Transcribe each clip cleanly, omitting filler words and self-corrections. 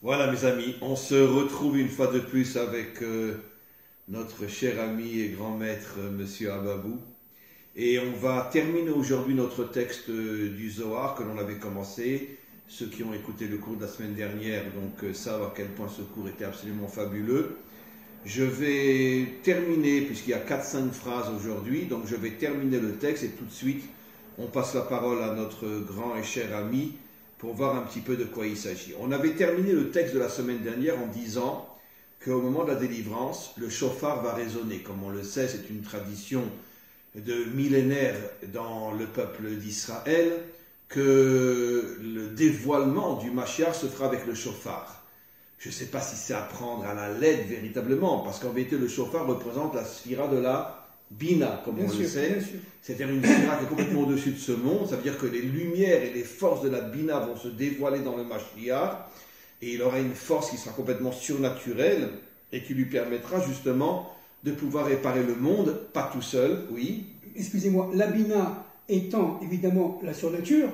Voilà mes amis, on se retrouve une fois de plus avec notre cher ami et grand maître Monsieur Ababou. Et on va terminer aujourd'hui notre texte du Zohar que l'on avait commencé. Ceux qui ont écouté le cours de la semaine dernière donc savent à quel point ce cours était absolument fabuleux. Je vais terminer, puisqu'il y a 4-5 phrases aujourd'hui, donc je vais terminer le texte et tout de suite on passe la parole à notre grand et cher ami pour voir un petit peu de quoi il s'agit. On avait terminé le texte de la semaine dernière en disant qu'au moment de la délivrance, le shofar va résonner. Comme on le sait, c'est une tradition de millénaires dans le peuple d'Israël, que le dévoilement du Mashiach se fera avec le shofar. Je ne sais pas si c'est à prendre à la lettre véritablement, parce qu'en vérité, le shofar représente la sphira de la Bina, comme on le sait. C'est-à-dire une sphira qui est complètement au-dessus de ce monde. Ça veut dire que les lumières et les forces de la Bina vont se dévoiler dans le Mashiach, et il aura une force qui sera complètement surnaturelle, et qui lui permettra justement de pouvoir réparer le monde, pas tout seul, oui. Excusez-moi, la Bina étant évidemment la surnature,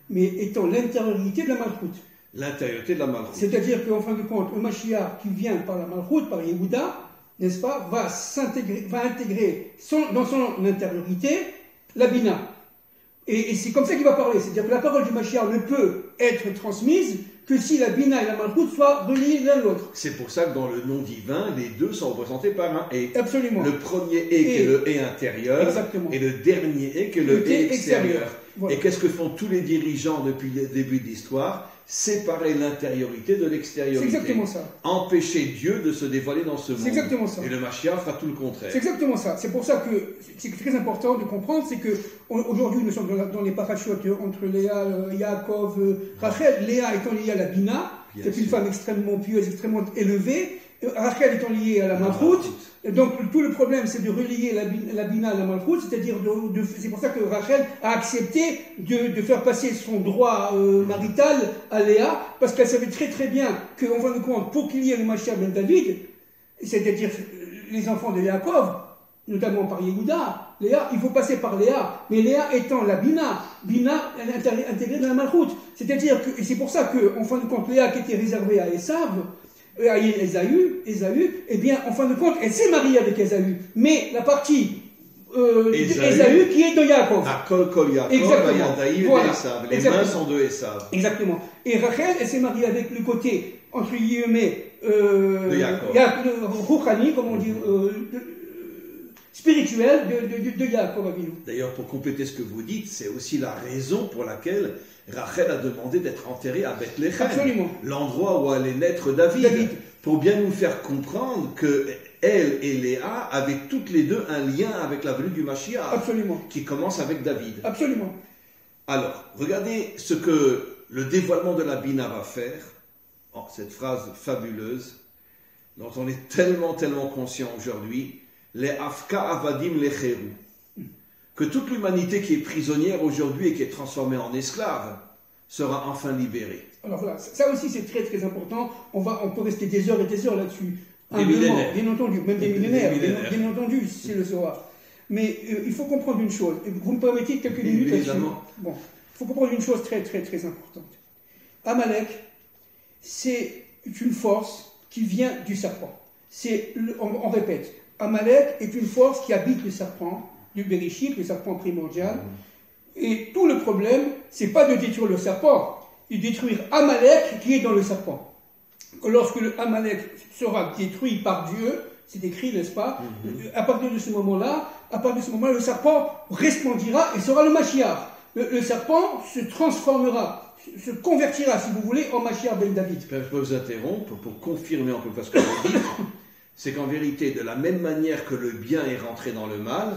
mais étant l'intériorité de la Malchut. L'intériorité de la Malchut. C'est-à-dire qu'en fin de compte, le Mashiach qui vient par la Malchut, par Yehuda, n'est-ce pas, va intégrer dans son intériorité la Bina. Et c'est comme ça qu'il va parler. C'est-à-dire que la parole du Mashiach ne peut être transmise que si la Bina et la Malchut soient reliées l'un à l'autre. C'est pour ça que dans le nom divin, les deux sont représentés par un et. Absolument. Le premier et qui est le et intérieur. Exactement. Et le dernier et qui est le et extérieur. Voilà. Et qu'est-ce que font tous les dirigeants depuis le début de l'histoire? Séparer l'intériorité de l'extériorité. C'est exactement ça. Empêcher Dieu de se dévoiler dans ce monde. C'est exactement ça. Et le Mashiach fera tout le contraire. C'est exactement ça. C'est pour ça que c'est très important de comprendre, c'est que aujourd'hui nous sommes dans les parachutes entre Léa, Yaakov, Rachel. Léa étant liée à la Bina, c'est une femme extrêmement pieuse, extrêmement élevée. Rachel étant liée à la Malchut. Donc tout le problème c'est de relier la Bina à la Malchut, c'est-à-dire c'est pour ça que Rachel a accepté de faire passer son droit marital à Léa, parce qu'elle savait très très bien qu'en fin de compte, pour qu'il y ait le Mashiach ben David, c'est-à-dire les enfants de Yaakov, notamment par Yehuda, Léa, il faut passer par Léa, mais Léa étant la Bina intégrée dans la Malchut, c'est-à-dire que, et c'est pour ça qu'en fin de compte, Léa qui était réservée à Esav, à Ésaü, eh bien, en fin de compte, elle s'est mariée avec Ésaü, mais la partie Ésaü qui est de Yaakov. À Kol Yaakov, Yadaï et Esav. Les mains sont de Esav. Exactement. Et Rachel, elle s'est mariée avec le côté, entre guillemets, de Yaakov. Rouchani, comme on dit, spirituel de Yaakov Avinu. D'ailleurs, pour compléter ce que vous dites, c'est aussi la raison pour laquelle Rachel a demandé d'être enterrée à Bethléem, l'endroit où allait naître David, pour bien nous faire comprendre que elle et Léa avaient toutes les deux un lien avec la venue du Mashiach, qui commence avec David. Absolument. Alors, regardez ce que le dévoilement de la Bina va faire, cette phrase fabuleuse, dont on est tellement conscient aujourd'hui, les Afka Avadim Lecheru. Que toute l'humanité qui est prisonnière aujourd'hui et qui est transformée en esclave sera enfin libérée. Alors voilà, ça aussi c'est très très important. On peut rester des heures et des heures là-dessus. Des millénaires. Bien entendu, même des millénaires. Bien entendu, c'est le Zohar. Mais il faut comprendre une chose. Vous me permettez quelques minutes là-dessus. Bon, il faut comprendre une chose très très très importante. Amalek, c'est une force qui vient du serpent. On répète, Amalek est une force qui habite le serpent, du Bereshit, le serpent primordial. Et tout le problème, c'est pas de détruire le serpent, c'est de détruire Amalek qui est dans le serpent. Lorsque le Amalek sera détruit par Dieu, c'est écrit, n'est-ce pas, à partir de ce moment-là, le serpent resplendira et sera le Mashiach. Le serpent se transformera, se convertira, si vous voulez, en Mashiach ben David. Je peux vous interrompre pour confirmer en quelque sorte ce que vous dites. C'est qu'en vérité, de la même manière que le bien est rentré dans le mal,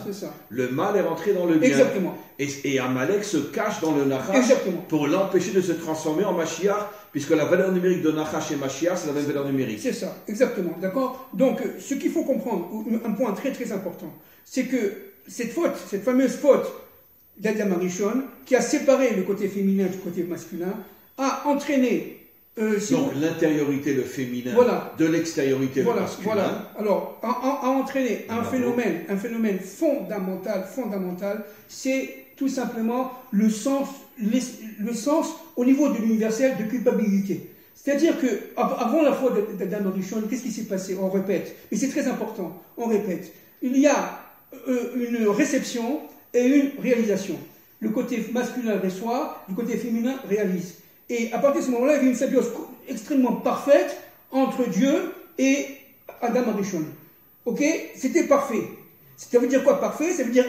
le mal est rentré dans le bien. Exactement. Et Amalek se cache dans le Nachash pour l'empêcher de se transformer en Mashiach, puisque la valeur numérique de Nachash et Mashiach, c'est la même valeur numérique. C'est ça, exactement. D'accord. Donc, ce qu'il faut comprendre, un point très très important, c'est que cette fameuse faute d'Adam Arishon, qui a séparé le côté féminin du côté masculin, a entraîné donc l'intériorité, le féminin, de l'extériorité, le masculin. Voilà. Alors, a entraîné un phénomène fondamental, c'est tout simplement le sens au niveau de l'universel de culpabilité. C'est-à-dire qu'avant la faute d'Adam Rishon, qu'est-ce qui s'est passé? On répète, mais c'est très important, on répète. Il y a une réception et une réalisation. Le côté masculin reçoit, le côté féminin réalise. Et à partir de ce moment-là, il y avait une symbiose extrêmement parfaite entre Dieu et Adam Rishon. Ok? C'était parfait. Ça veut dire quoi parfait? Ça veut dire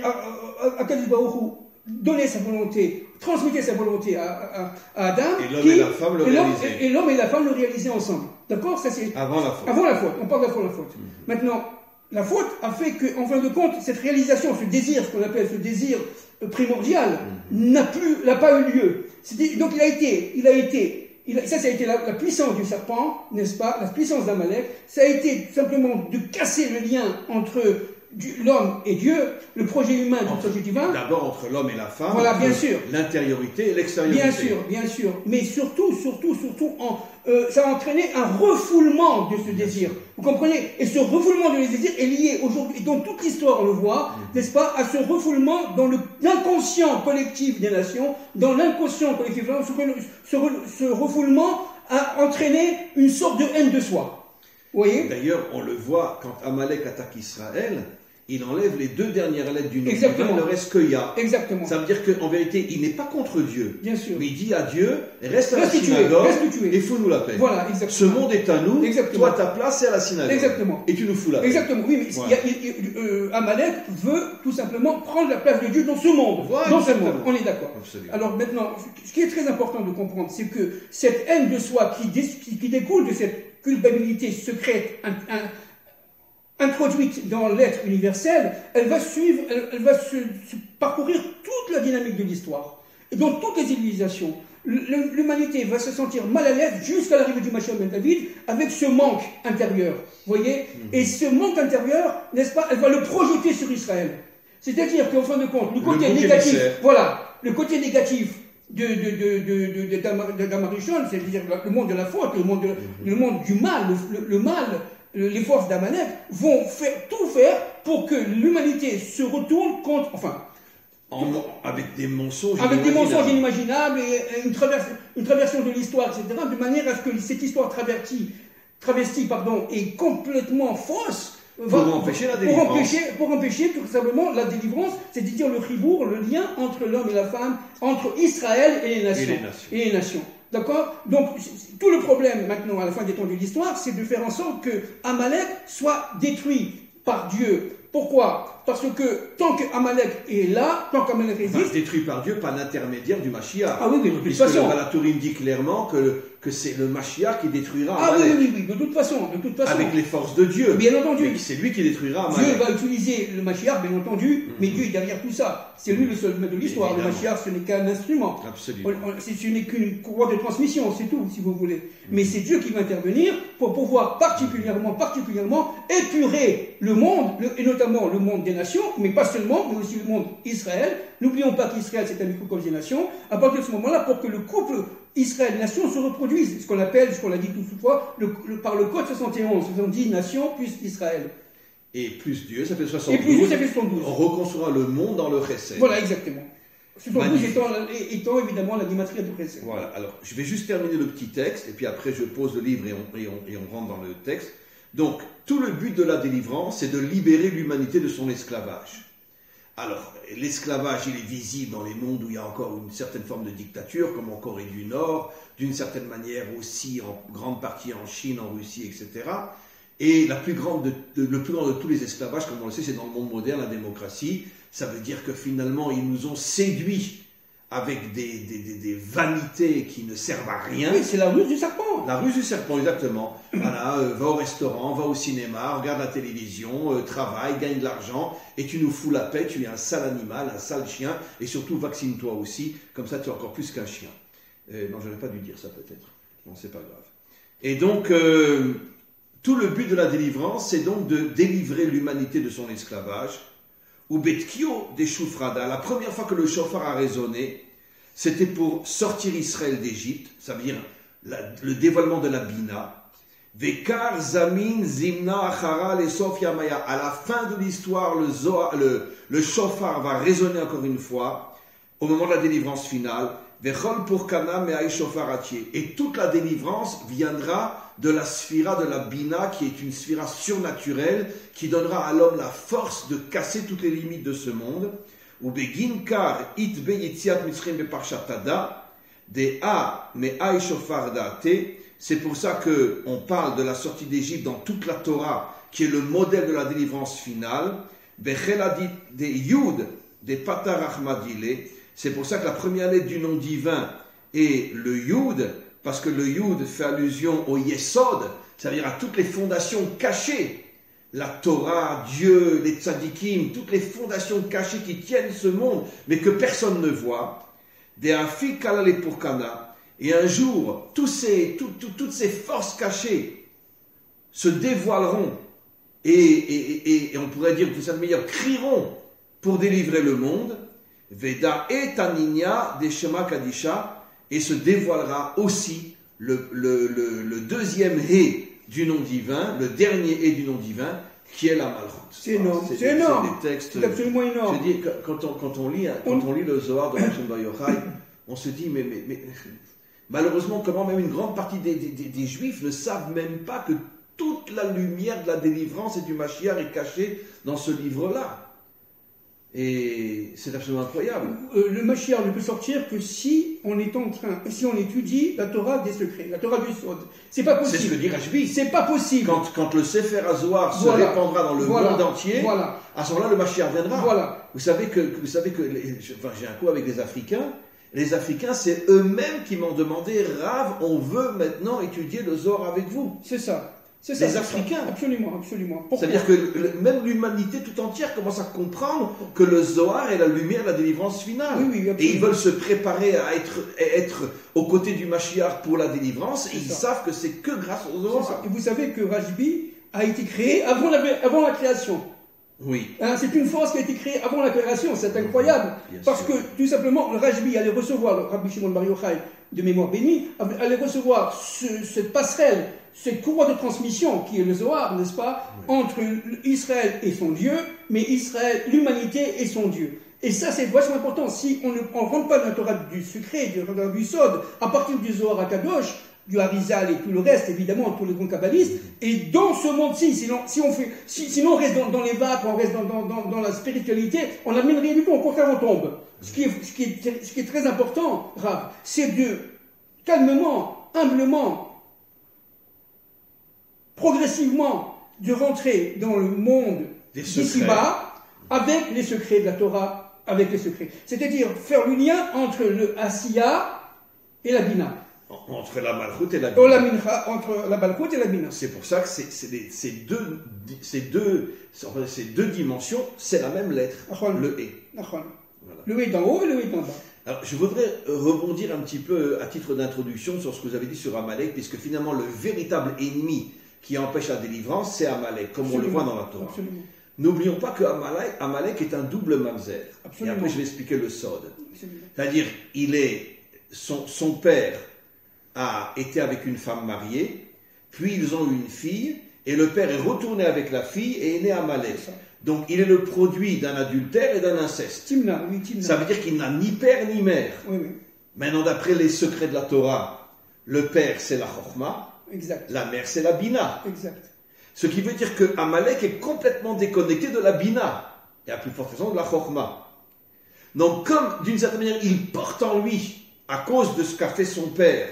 Akadosh Baruch Hu donner sa volonté, transmettre sa volonté à Adam. Et l'homme et la femme le réalisaient. Et l'homme et la femme le réalisaient ensemble. D'accord? Ça c'est avant la faute. Avant la faute. On parle d'avant la faute. Maintenant, la faute a fait qu'en fin de compte, cette réalisation, ce désir, ce qu'on appelle ce désir primordial, n'a pas eu lieu. Donc ça a été la puissance du serpent, n'est-ce pas? La puissance d'Amalek, ça a été simplement de casser le lien entre l'homme et Dieu, le projet humain du projet divin. D'abord entre l'homme et la femme, voilà, bien sûr. L'intériorité et l'extériorité. Bien sûr. Mais surtout, ça a entraîné un refoulement de ce désir. Vous comprenez? Et ce refoulement de ce désir est lié aujourd'hui, et dans toute l'histoire on le voit, n'est-ce pas, à ce refoulement dans l'inconscient collectif des nations, dans l'inconscient collectif, ce refoulement a entraîné une sorte de haine de soi. Vous voyez? D'ailleurs, on le voit quand Amalek attaque Israël, il enlève les 2 dernières lettres du nom divin, il ne reste que Ya. Exactement. Ça veut dire qu'en vérité, il n'est pas contre Dieu. Bien sûr. Mais il dit à Dieu, reste à la synagogue et fous-nous la paix. Voilà, exactement. Ce monde est à nous, exactement. toi ta place est à la synagogue. Exactement. Et tu nous fous la paix. Exactement, oui, mais voilà. Amalek veut tout simplement prendre la place de Dieu dans ce monde. Voilà, dans ce monde, on est d'accord. Absolument. Alors maintenant, ce qui est très important de comprendre, c'est que cette haine de soi qui découle de cette culpabilité secrète, introduite dans l'être universel, elle va se parcourir toute la dynamique de l'histoire. Et dans toutes les civilisations, l'humanité va se sentir mal à l'aise jusqu'à l'arrivée du Mashiach ben David avec ce manque intérieur. Vous voyez? Et ce manque intérieur, n'est-ce pas, elle va le projeter sur Israël. C'est-à-dire qu'en fin de compte, le côté négatif, le côté négatif de Damarishon, c'est-à-dire le monde de la faute, le monde du mal, le mal, les forces d'Amalek vont tout faire pour que l'humanité se retourne contre, avec des mensonges inimaginables et une traversation de l'histoire, etc., de manière à ce que cette histoire travestie, est complètement fausse. Pour empêcher la délivrance. Pour empêcher tout simplement la délivrance, c'est-à-dire le chibour, le lien entre l'homme et la femme, entre Israël et les nations. D'accord? Donc, tout le problème maintenant, à la fin des temps de l'histoire, c'est de faire en sorte que Amalek soit détruit par Dieu. Pourquoi? Parce que tant qu'Amalek est là, tant qu'Amalek existe... détruit par Dieu par l'intermédiaire du Mashiach. Ah oui, de toute puisque façon. La Tourim dit clairement que c'est le Mashiach qui détruira Amalek. Ah oui, de toute façon. Avec les forces de Dieu. Bien entendu. Mais c'est lui qui détruira Amalek. Dieu va utiliser le Mashiach, bien entendu, mais Dieu est derrière tout ça. C'est lui le seul maître de l'histoire. Évidemment. Le Mashiach, ce n'est qu'un instrument. Absolument. Ce n'est qu'une courroie de transmission, c'est tout, si vous voulez. Mais c'est Dieu qui va intervenir pour pouvoir particulièrement épurer le monde, et notamment le monde des nations, mais pas seulement, mais aussi le monde Israël. N'oublions pas qu'Israël, c'est un couple des nations. À partir de ce moment-là, pour que le couple Israël-nation se reproduise, ce qu'on l'a dit toute fois, par le code 71, 70 nations plus Israël. Et plus Dieu, ça fait 72. Et plus Dieu, ça fait 72. On reconstruira le monde dans le Chesed. Voilà, exactement. 72 étant évidemment la guématria du Chesed. Voilà, alors je vais juste terminer le petit texte, et puis après je pose le livre et on rentre dans le texte. Donc, tout le but de la délivrance, c'est de libérer l'humanité de son esclavage. Alors, l'esclavage, il est visible dans les mondes où il y a encore une certaine forme de dictature, comme en Corée du Nord, d'une certaine manière aussi en grande partie en Chine, en Russie, etc. Et le plus grand de tous les esclavages, comme on le sait, c'est dans le monde moderne, la démocratie. Ça veut dire que finalement, ils nous ont séduits avec des vanités qui ne servent à rien. Oui, c'est la ruse du serpent. La ruse du serpent, exactement. Voilà, va au restaurant, va au cinéma, regarde la télévision, travaille, gagne de l'argent, et tu nous fous la paix, tu es un sale animal, un sale chien, et surtout vaccine-toi aussi, comme ça tu es encore plus qu'un chien. Non, j'aurais pas dû dire ça peut-être. Non, c'est pas grave. Et donc, tout le but de la délivrance, c'est donc de délivrer l'humanité de son esclavage. Ou Betkio des Choufrada, la première fois que le chauffard a résonné, c'était pour sortir Israël d'Égypte, ça veut dire le dévoilement de la Bina. Vekar Zamin Zimna Achara les Sofia Maya. À la fin de l'histoire, le chauffard va résonner encore une fois, au moment de la délivrance finale. Vechol Purkana Me'ai Shofar Atieh. Et toute la délivrance viendra de la sphira de la Bina, qui est une sphira surnaturelle, qui donnera à l'homme la force de casser toutes les limites de ce monde. Ou Beginkar Itbe Yitziat Mitzrim Beparshat Tada, de A Me'ai Shofar Da'ate. C'est pour ça qu'on parle de la sortie d'Égypte dans toute la Torah, qui est le modèle de la délivrance finale. Becheladit de Yud, de Patar Ahmadile. C'est pour ça que la première lettre du nom divin est le Yud, parce que le Yud fait allusion au Yesod, c'est-à-dire à toutes les fondations cachées. La Torah, Dieu, les tzadikim, toutes les fondations cachées qui tiennent ce monde, mais que personne ne voit. Des Afi Kalale Purkana. Et un jour, toutes ces forces cachées se dévoileront et on pourrait dire, vous savez meilleur, crieront pour délivrer le monde. Veda et Taninia des Shema Kadisha, et se dévoilera aussi le deuxième He du nom divin, le dernier He du nom divin, qui est la Malchut. C'est énorme, c'est énorme. C'est absolument énorme. Je dis, quand on lit le Zohar de Hashem Bar Yochai, on se dit, mais malheureusement, comment même une grande partie des Juifs ne savent même pas que toute la lumière de la délivrance et du Mashiach est cachée dans ce livre-là. Et c'est absolument incroyable. Le Mashiach ne peut sortir que si on étudie la Torah des secrets, la Torah du Sod. C'est pas possible. C'est ce que dit Rashbi. C'est pas possible. Quand le Sefer HaZohar se répandra dans le monde entier, à ce moment-là, le Mashiach viendra. Voilà. Vous savez que j'ai un coup avec des Africains. Les Africains, c'est eux-mêmes qui m'ont demandé, Rav, on veut maintenant étudier le Zohar avec vous. C'est ça. Les Africains. Ça. Absolument. C'est-à-dire que même l'humanité tout entière commence à comprendre que le Zohar est la lumière de la délivrance finale. Oui, et ils veulent se préparer à être aux côtés du Mashiach pour la délivrance. Et ils savent que c'est que grâce au Zohar. Et vous savez que Rashbi a été créé avant la création. Oui. C'est une force qui a été créée avant la création. C'est incroyable. Parce que tout simplement, le Rashbi allait recevoir, le Rabbi Shimon Bar Yochai de mémoire bénie, allait recevoir cette passerelle, cette courroie de transmission qui est le Zohar, n'est-ce pas, entre Israël et son Dieu, mais Israël, l'humanité et son Dieu. Et ça, c'est vachement important. Si on ne rentre pas dans la Torah du secret, du Sod, à partir du Zohar à Kadosh, du Harizal et tout le reste, évidemment, tous les grands kabbalistes, et dans ce monde-ci, sinon on reste dans les vapes, on reste dans la spiritualité, on n'amène rien du tout, au contraire, on tombe. Ce qui est très important, Rav, c'est de calmement, humblement, progressivement, de rentrer dans le monde d'ici-bas avec les secrets de la Torah, avec les secrets. C'est-à-dire faire le lien entre le Asiya et la Bina. Entre la Malchut et la Bina. Entre la Malchut et la Bina. C'est pour ça que ces deux dimensions, c'est la même lettre, le E. Voilà. Le E d'en haut et le E d'en bas. Alors, je voudrais rebondir un petit peu à titre d'introduction sur ce que vous avez dit sur Amalek, puisque finalement le véritable ennemi qui empêche la délivrance, c'est Amalek, comme on le voit dans la Torah. Absolument. N'oublions pas que Amalek est un double mamzer. Absolument. Et après, je vais expliquer le Sod. Absolument. C'est-à-dire, son père a été avec une femme mariée, puis ils ont eu une fille, et le père est retourné avec la fille et est né Amalek. Donc, il est le produit d'un adultère et d'un inceste. Timna. Ça veut dire qu'il n'a ni père ni mère. Oui. Maintenant, d'après les secrets de la Torah, le père, c'est la Chokhmah. Exact. La mère, c'est la Bina. Exact. Ce qui veut dire que Amalek est complètement déconnecté de la Bina, et à plus forte raison de la Chokhmah. Donc, comme d'une certaine manière, il porte en lui, à cause de ce qu'a fait son père,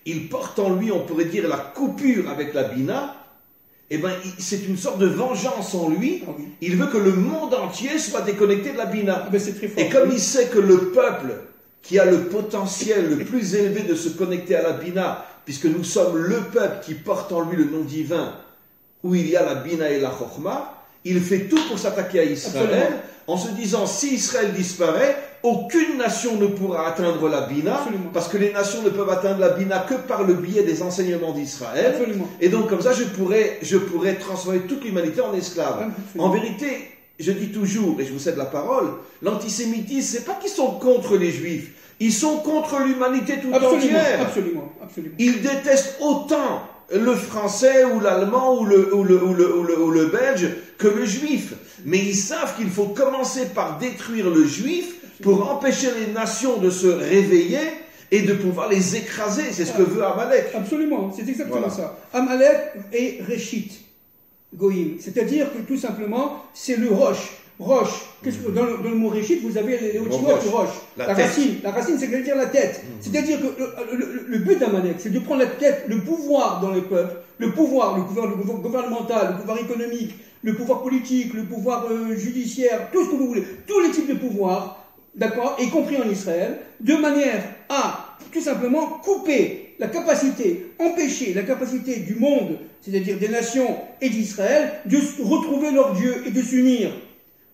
il porte en lui, on pourrait dire, la coupure avec la Bina, eh bien, c'est une sorte de vengeance en lui. Ah oui. Il veut que le monde entier soit déconnecté de la Bina. C'est très fort. Et comme il sait que le peuple qui a le potentiel le plus élevé de se connecter à la Bina, puisque nous sommes le peuple qui porte en lui le nom divin, où il y a la Bina et la Chokhmah, il fait tout pour s'attaquer à Israël, Absolument. en se disant, si Israël disparaît, aucune nation ne pourra atteindre la Bina, Absolument. parce que les nations ne peuvent atteindre la Bina que par le biais des enseignements d'Israël. Absolument. Et donc, comme ça, je pourrais transformer toute l'humanité en esclave. Absolument. En vérité, je dis toujours, et je vous cède la parole, l'antisémitisme, c'est pas qu'ils sont contre les Juifs, ils sont contre l'humanité tout entière. Absolument. Ils détestent autant le français ou l'allemand ou le belge que le juif. Mais ils savent qu'il faut commencer par détruire le juif pour empêcher les nations de se réveiller et de pouvoir les écraser. C'est ce que veut Amalek. Absolument, c'est exactement Voilà. ça. Amalek est Réchit, Goïm. C'est-à-dire que tout simplement, c'est le roche. Roche. Dans le mot Réchit, vous avez les hautinotes de roche. La racine. La racine, c'est dire la tête. C'est-à-dire que le but d'Amalek, c'est de prendre la tête, le pouvoir dans les peuples, le pouvoir gouvernemental, le pouvoir économique, le pouvoir politique, le pouvoir judiciaire, tout ce que vous voulez, tous les types de pouvoirs, d'accord, y compris en Israël, de manière à tout simplement couper la capacité, empêcher la capacité du monde, c'est-à-dire des nations et d'Israël, de retrouver leur Dieu et de s'unir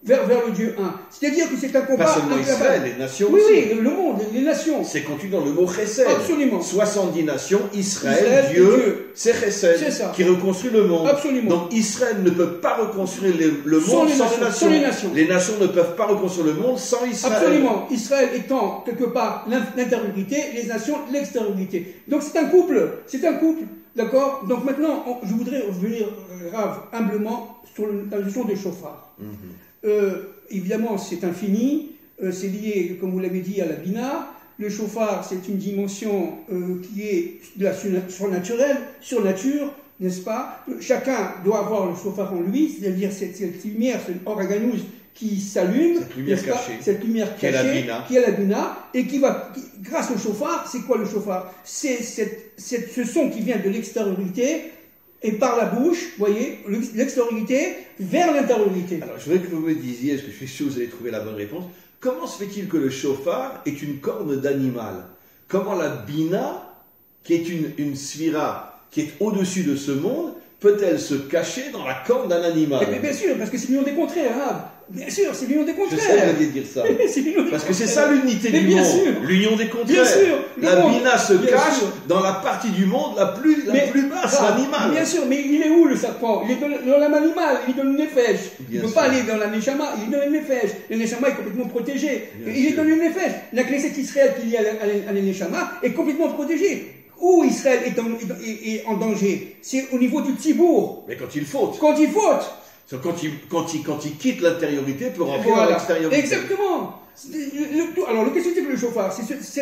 vers le Dieu un. C'est-à-dire que c'est un combat... Pas seulement Israël, les nations oui, aussi. Oui, le monde, les nations. C'est contenu dans le mot Chesed. Absolument. 70 nations, Israël, Dieu, c'est Chesed, qui reconstruit le monde. Absolument. Donc Israël ne peut pas reconstruire le monde sans les nations. Les nations ne peuvent pas reconstruire le monde sans Israël. Absolument. Israël étant quelque part l'intériorité, les nations l'extériorité. Donc c'est un couple. C'est un couple. D'accord. Donc maintenant, je voudrais revenir, Rav, humblement sur la notion de chauffard. Évidemment, c'est infini, c'est lié, comme vous l'avez dit, à la Bina. Le chauffard, c'est une dimension qui est de la surnature, n'est-ce pas? Chacun doit avoir le chauffard en lui, c'est-à-dire cette lumière, ce oraganouz qui s'allume, cette lumière cachée, qui est la Bina, et qui va, grâce au chauffard, c'est quoi le chauffard? C'est ce son qui vient de l'extériorité, et par la bouche, vous voyez, l'extériorité vers l'intériorité. Alors, je voudrais que vous me disiez, est-ce que je suis sûr que vous allez trouver la bonne réponse, comment se fait-il que le chauffard est une corne d'animal? Comment la Bina, qui est une sphira, qui est au-dessus de ce monde, peut-elle se cacher dans la corne d'un animal? Mais bien sûr, parce que c'est l'union des contraires, hein. Bien sûr, c'est l'union des contraires. Je sais que vous alliez dire ça. Parce que c'est ça l'unité du monde. L'union des contraires. Bien sûr. La Bina se cache dans la partie du monde la plus basse, l'animal. Bien sûr, mais il est où le serpent? Il est dans l'âme animale, il est dans le nefesh. Il ne peut pas aller dans la neshama, il est dans le nefesh. Le neshama est complètement protégé. Il est dans le nefesh. La Knesset Israël qui est liée à la neshama est complètement protégée. Où Israël est en danger? C'est au niveau du Tzibour. Mais quand il faute. Quand il faute. Quand il quitte l'intériorité pour rentrer dans l'extériorité. Exactement. Alors, le question c'est que le chauffard, c'est ce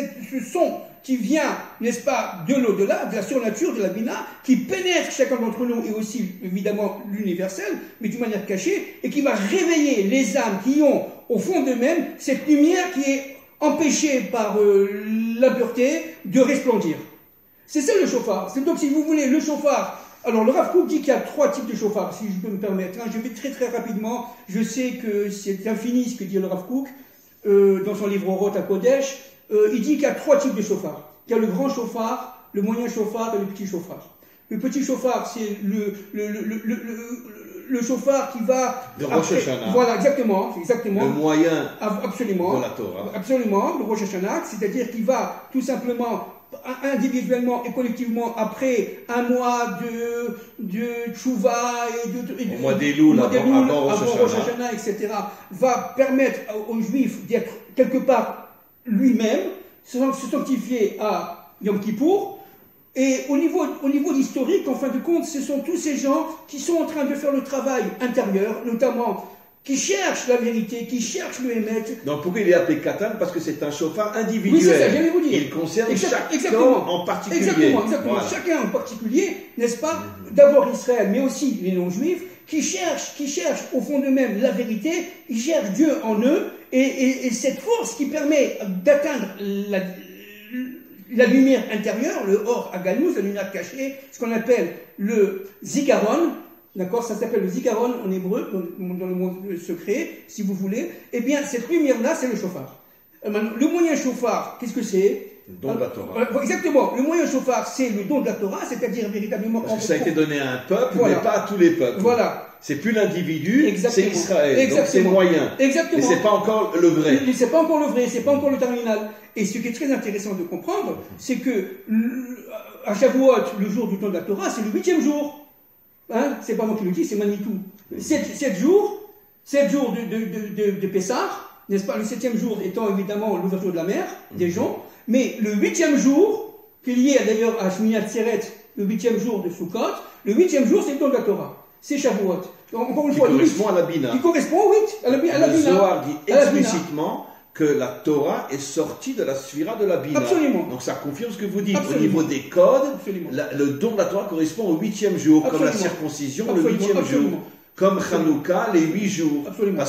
son qui vient, n'est-ce pas, de l'au-delà, de la surnature, de la Bina, qui pénètre chacun d'entre nous et aussi, évidemment, l'universel, mais d'une manière cachée, et qui va réveiller les âmes qui ont, au fond d'eux-mêmes, cette lumière qui est empêchée par la pureté de resplendir. C'est ça le chauffard. C'est donc, si vous voulez, le chauffard. Alors, le Rav Kook dit qu'il y a 3 types de chauffards, si je peux me permettre. Je vais très très rapidement. Je sais que c'est infini ce que dit le Rav Kook dans son livre Orot à Kodesh. Il dit qu'il y a 3 types de chauffards. Il y a le grand chauffard, le moyen chauffard et le petit chauffard. Le petit chauffard, c'est le chauffard qui va... Le Rosh Hashanah. Voilà, exactement. Le moyen absolument, de la Torah. Absolument, le Rosh Hashanah, c'est-à-dire qu'il va tout simplement, individuellement et collectivement, après un mois de tchouva et au mois d'Elul, avant Rosh Hashanah, etc., va permettre aux Juifs d'être quelque part lui-même, se sanctifier à Yom Kippour. Et au niveau historique, en fin de compte, ce sont tous ces gens qui sont en train de faire le travail intérieur, notamment qui cherchent la vérité, qui cherchent le Hémet. Donc pourquoi il est appelé Katan? Parce que c'est un chauffard individuel. Oui, c'est ça, j'allais vous dire. Il concerne chacun en particulier. Exactement. Voilà. Chacun en particulier, n'est-ce pas? D'abord Israël, mais aussi les non-juifs, qui cherchent au fond d'eux-mêmes la vérité, ils cherchent Dieu en eux, et cette force qui permet d'atteindre la lumière intérieure, le Or Agalous, la lumière cachée, ce qu'on appelle le Zikaron, d'accord, ça s'appelle le Zikaron en hébreu, dans le monde secret, si vous voulez. Eh bien, cette lumière-là, c'est le chauffard. Le moyen chauffard, qu'est-ce que c'est? Le don de la Torah. Exactement. Le moyen chauffard, c'est le don de la Torah, c'est-à-dire véritablement... Parce que ça a été donné à un peuple, mais pas à tous les peuples. Voilà. C'est plus l'individu, c'est Israël. Donc c'est moyen. Exactement. Mais c'est pas encore le vrai. C'est pas encore le vrai, c'est pas encore le terminal. Et ce qui est très intéressant de comprendre, c'est que à Shavuot, le jour du don de la Torah, c'est le 8e jour. Hein, c'est pas moi qui le dis, c'est Manitou. 7 jours de Pessah, n'est-ce pas? Le 7e jour étant évidemment l'ouverture de la mer, des gens. Mais le 8e jour, qui est lié d'ailleurs à Shmini Atzeret, le 8e jour de Sukkot, le 8e jour, c'est le don de la Torah. C'est Shavuot. Donc, encore une fois, correspond à la Bina. Qui correspond, oui, à la Bina. Le Zohar dit explicitement que la Torah est sortie de la sphira de la Bina. Absolument. Donc ça confirme ce que vous dites. Absolument. Au niveau des codes, Absolument. le don de la Torah correspond au 8e jour, comme la Absolument. circoncision, Absolument. le 8e jour. Absolument. Comme Hanouka, les 8 jours. Absolument.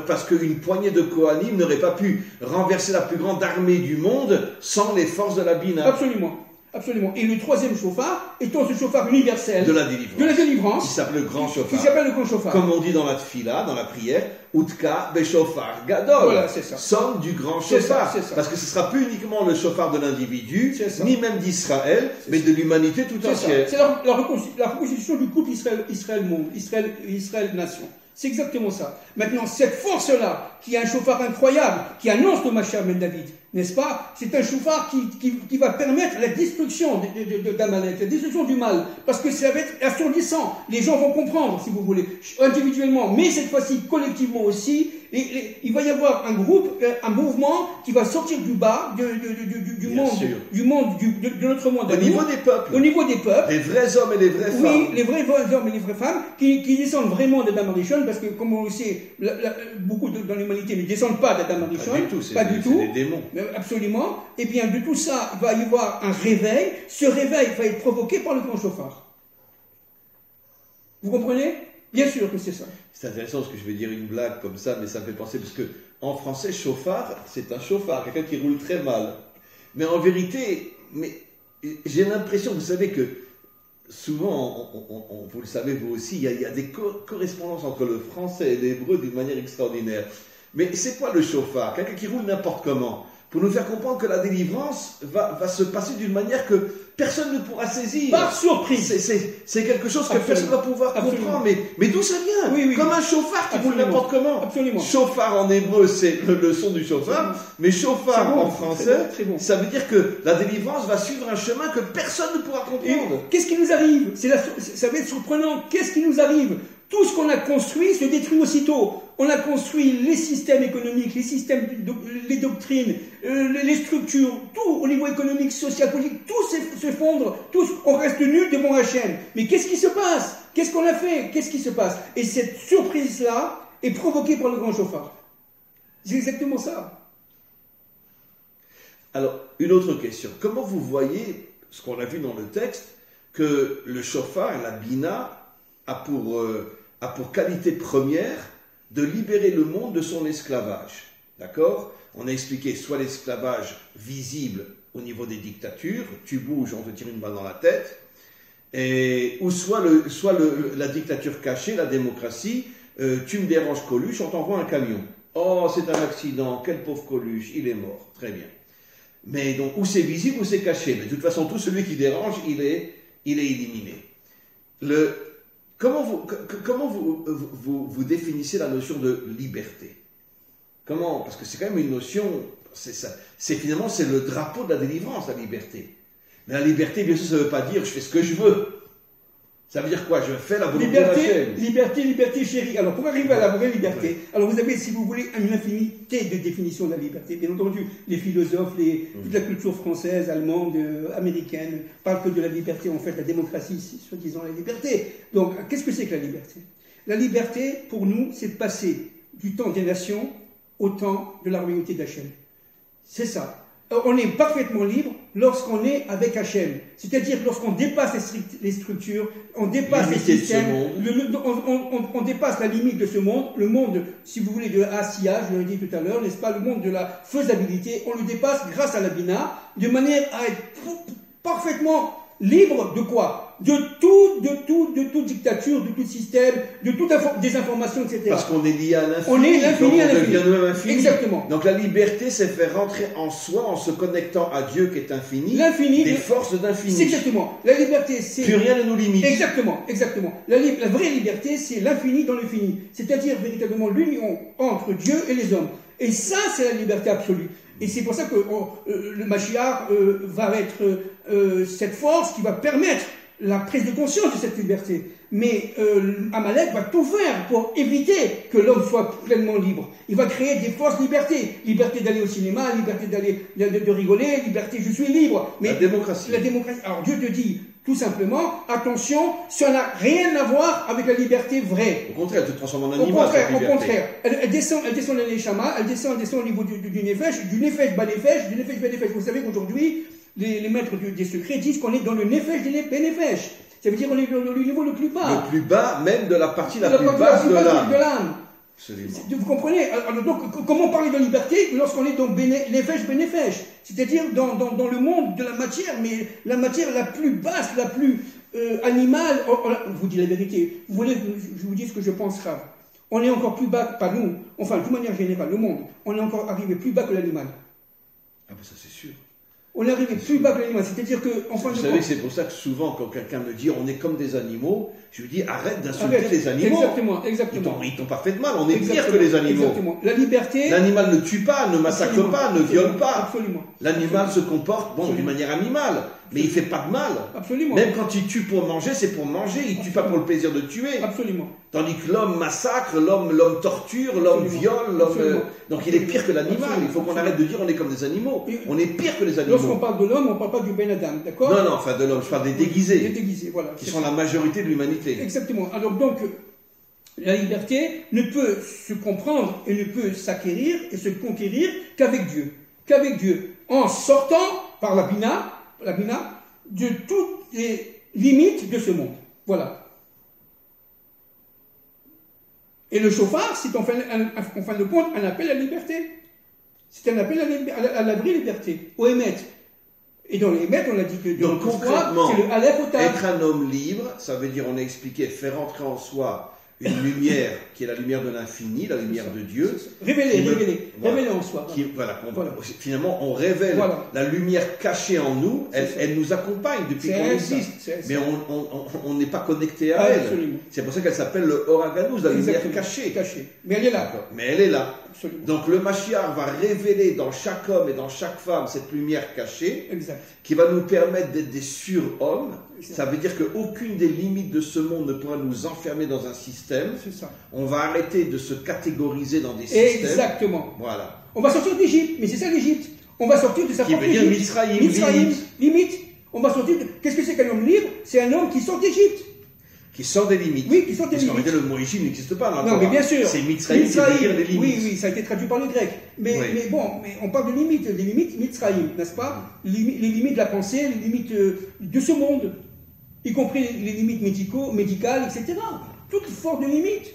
Parce qu'une poignée de Kohanim n'aurait pas pu renverser la plus grande armée du monde sans les forces de la Bina. Absolument. Absolument. Et le troisième chauffard étant ce chauffard universel De la qui délivrance. Qui s'appelle le grand qui chauffard. s'appelle le grand chauffard. Comme on dit dans la tfila, dans la prière, Utka Beshofar Gadol. Voilà, c'est ça. Sonne du grand C'est chauffard. ça, c'est ça. Parce que ce ne sera plus uniquement le chauffard de l'individu, C'est ça. ni même d'Israël, mais de l'humanité tout C'est ça. entière. C'est la reconstitution du couple Israël-monde, Israël-nation. C'est exactement ça. Maintenant, cette force-là, qui a un chauffard incroyable, qui annonce le Mashiach ben David, n'est-ce pas? C'est un chauffard qui va permettre la destruction d'Amalek, la destruction du mal. Parce que ça va être assourdissant. Les gens vont comprendre, si vous voulez, individuellement, mais cette fois-ci collectivement aussi. Il va y avoir un groupe, un mouvement qui va sortir du bas, du Bien monde, sûr. de notre monde. Au niveau des peuples. Au niveau des peuples. Les vrais hommes et les vraies femmes. Oui, les vrais hommes et les vraies femmes qui descendent vraiment d'Adam Arishon, parce que, comme on le sait, beaucoup dans l'humanité ne descendent pas d'Adam Arishon. Pas du tout, c'est des démons. Absolument. Et bien, de tout ça, va y avoir un réveil. Ce réveil va être provoqué par le grand chauffard. Vous comprenez? Bien sûr que c'est ça. C'est intéressant parce que je vais dire une blague comme ça, mais ça me fait penser, parce que en français, chauffard, c'est un chauffard, quelqu'un qui roule très mal. Mais en vérité, j'ai l'impression, vous savez que souvent, vous le savez vous aussi, il y a des correspondances entre le français et l'hébreu d'une manière extraordinaire. Mais c'est quoi le chauffard? Quelqu'un qui roule n'importe comment, pour nous faire comprendre que la délivrance va se passer d'une manière que personne ne pourra saisir. Par surprise. C'est quelque chose que Absolument. personne ne va pouvoir comprendre. Mais d'où ça vient? Oui, oui. Comme un chauffard qui roule n'importe comment. Absolument. Chauffard en hébreu, c'est le son du chauffard, mais chauffard bon, en français, très bon. ça veut dire que la délivrance va suivre un chemin que personne ne pourra Et comprendre. qu'est-ce qui nous arrive? Ça va être surprenant. Qu'est-ce qui nous arrive? Tout ce qu'on a construit se détruit aussitôt. On a construit les systèmes économiques, les systèmes, les doctrines, les structures, tout au niveau économique, social, politique, tout s'effondre, on reste nul devant Hachem. Mais qu'est-ce qui se passe? Qu'est-ce qu'on a fait? Qu'est-ce qui se passe? Et cette surprise-là est provoquée par le grand chauffard. C'est exactement ça. Alors, une autre question. Comment vous voyez, ce qu'on a vu dans le texte, que le chauffard, la bina, a pour qualité première de libérer le monde de son esclavage. D'accord? On a expliqué soit l'esclavage visible au niveau des dictatures, tu bouges, on te tire une balle dans la tête, ou soit la dictature cachée, la démocratie, tu me déranges Coluche, on t'envoie un camion. Oh, c'est un accident, quel pauvre Coluche, il est mort. Très bien. Mais donc, ou c'est visible ou c'est caché. Mais de toute façon, tout celui qui dérange, il est éliminé. Comment vous définissez la notion de liberté? Comment? Parce que c'est quand même une notion, finalement c'est le drapeau de la délivrance, la liberté. Mais la liberté, bien sûr, ça ne veut pas dire je fais ce que je veux. Ça veut dire quoi? Je fais la volonté de Hachem. Liberté chérie. Alors, pour arriver à la vraie liberté, alors vous avez, si vous voulez, une infinité de définitions de la liberté. Bien entendu, les philosophes, toute la culture française, allemande, américaine, parlent que de la liberté. En fait, la démocratie, c'est soi-disant la liberté. Donc, qu'est-ce que c'est que la liberté? La liberté, pour nous, c'est de passer du temps des nations au temps de la royauté d'Hachem. C'est ça. On est parfaitement libre lorsqu'on est avec Hachem. C'est-à-dire lorsqu'on dépasse les structures, on dépasse les systèmes, on dépasse la limite de ce monde, le monde, si vous voulez, de Asiya, je l'ai dit tout à l'heure, n'est-ce pas, le monde de la faisabilité, on le dépasse grâce à la Bina, de manière à être parfaitement libre de quoi? De toute dictature, de tout système, de toute désinformation, etc. Parce qu'on est lié à l'infini. On est l'infini à l'infini. On devient nous-mêmes infini. Exactement. Donc la liberté, c'est faire rentrer en soi, en se connectant à Dieu qui est infini, l'infini des forces d'infini. C'est exactement. La liberté, c'est... Plus rien ne nous limite. Exactement. La vraie liberté, c'est l'infini dans l'infini. C'est-à-dire véritablement l'union entre Dieu et les hommes. Et ça, c'est la liberté absolue. Et c'est pour ça que le Mashiach va être cette force qui va permettre la prise de conscience de cette liberté. Mais Amalek va tout faire pour éviter que l'homme soit pleinement libre. Il va créer des fausses libertés. Liberté d'aller au cinéma, liberté de rigoler, liberté je suis libre. Mais la démocratie. Alors Dieu te dit, Tout simplement, attention, ça n'a rien à voir avec la liberté vraie. Au contraire, elle te transforme en Au animal. contraire. Elle descend de l'Neshama, elle descend au niveau du Nefesh, du Nefesh Banefesh, du Nefesh Banefesh. Vous savez qu'aujourd'hui, les maîtres des secrets disent qu'on est dans le Nefesh Banefesh. Ça veut dire qu'on est dans le niveau le plus bas. Le plus bas, même de la partie la plus basse de l'âme. Absolument. Vous comprenez? Alors, donc, comment parler de liberté lorsqu'on est dans Nefesh, c'est-à-dire dans le monde de la matière, mais la matière la plus basse, la plus animale. Je vous dis la vérité. Vous voulez que je vous dise ce que je pense, Rav? On est encore plus bas, pas nous, enfin, de toute manière générale, le monde, on est encore arrivé plus bas que l'animal. Ah ben ça c'est sûr. On est arrivé plus bas que l'animal, c'est-à-dire que... Vous savez, c'est pour ça que souvent, quand quelqu'un me dit on est comme des animaux, je lui dis arrête d'insulter les animaux. Exactement. Ils t'ont pas fait de mal, on est pire que les animaux. Exactement. La liberté... L'animal ne tue pas, ne massacre pas, ne viole pas. Absolument. L'animal se comporte, d'une manière animale, mais il fait pas de mal. Absolument. Même quand il tue pour manger, c'est pour manger, il tue pas pour le plaisir de tuer. Absolument. Tandis que l'homme massacre, l'homme torture, l'homme viole, donc il est pire que l'animal. Il faut qu'on arrête de dire on est comme des animaux. On est pire que les animaux. Lorsqu'on parle de l'homme, on ne parle pas du Ben Adam, d'accord? Non, enfin de l'homme, je parle des déguisés. Des déguisés, voilà. Qui sont la majorité de l'humanité. Exactement. Alors donc, la liberté ne peut se comprendre et ne peut s'acquérir et se conquérir qu'avec Dieu. Qu'avec Dieu. En sortant par la Bina, de toutes les limites de ce monde. Voilà. Et le chauffard, c'est en fin de compte un appel à la liberté. C'est un appel à la vraie liberté, au Hémet. Et dans les Hémet, on a dit que donc concrètement, c'est le Aleph au Tav. Être un homme libre, ça veut dire, on a expliqué, faire entrer en soi une lumière qui est la lumière de l'infini, la lumière de Dieu. Révéler en soi. Finalement, on révèle la lumière cachée en nous, elle nous accompagne depuis qu'on existe, mais on n'est pas connecté à elle. Absolument. C'est pour ça qu'elle s'appelle le Oraganus, la lumière cachée. Mais elle est là. Mais elle est là. Absolument. Donc le Mashiach va révéler dans chaque homme et dans chaque femme cette lumière cachée, qui va nous permettre d'être des surhommes. Ça veut dire qu'aucune des limites de ce monde ne pourra nous enfermer dans un système. C'est ça. On va arrêter de se catégoriser dans des systèmes. Exactement. Voilà. On va sortir d'Égypte, mais c'est ça l'Égypte. On va sortir de sa propre Égypte. Qui veut dire Mitzrayim, limite. On va sortir de... Qu'est-ce que c'est qu'un homme libre? C'est un homme qui sort d'Égypte. Qui sort des limites. Oui, qui sort des limites. Parce qu'en réalité, le mot Égypte n'existe pas. Non, mais bien sûr. C'est Mitzrayim qui veut dire les limites. Oui, ça a été traduit par le grec. Mais bon, on parle de limites. Les limites Mitzrayim, n'est-ce pas? Les limites de la pensée, les limites de ce monde. Y compris les limites médicales, etc. Toutes formes de limites.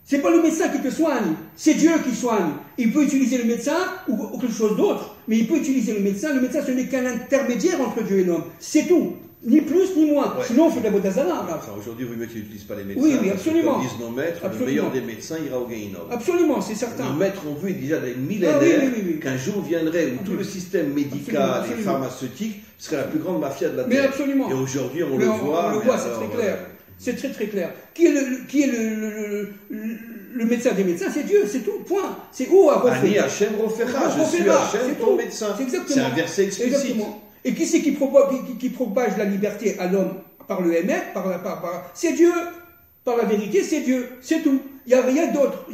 C'est pas le médecin qui te soigne, c'est Dieu qui soigne. Il peut utiliser le médecin ou quelque chose d'autre, mais il peut utiliser le médecin. Le médecin, ce n'est qu'un intermédiaire entre Dieu et l'homme. C'est tout. Ni plus ni moins. Sinon, on fait de la Bodazara. Enfin, aujourd'hui, il vaut mieux qu'il n'utilise pas les médecins. Oui, absolument. Comme disent nos maîtres, le meilleur des médecins ira au Gehinnom. Absolument, c'est certain. Nos maîtres ont vu déjà des millénaires qu'un jour viendrait où tout le système médical et pharmaceutique serait la plus grande mafia de la Terre. Mais absolument. Et aujourd'hui, on le voit. On le voit, c'est très clair. C'est très très clair. Qui est le médecin des médecins? C'est Dieu, c'est tout, point. C'est où à Ani Hachem Rofecha, je suis Hachem, ton médecin. C'est un verset explicite. Exactement. Et qui c'est qui propage la liberté à l'homme par le Hémet, c'est Dieu. Par la vérité, c'est Dieu. C'est tout. Il n'y a rien d'autre.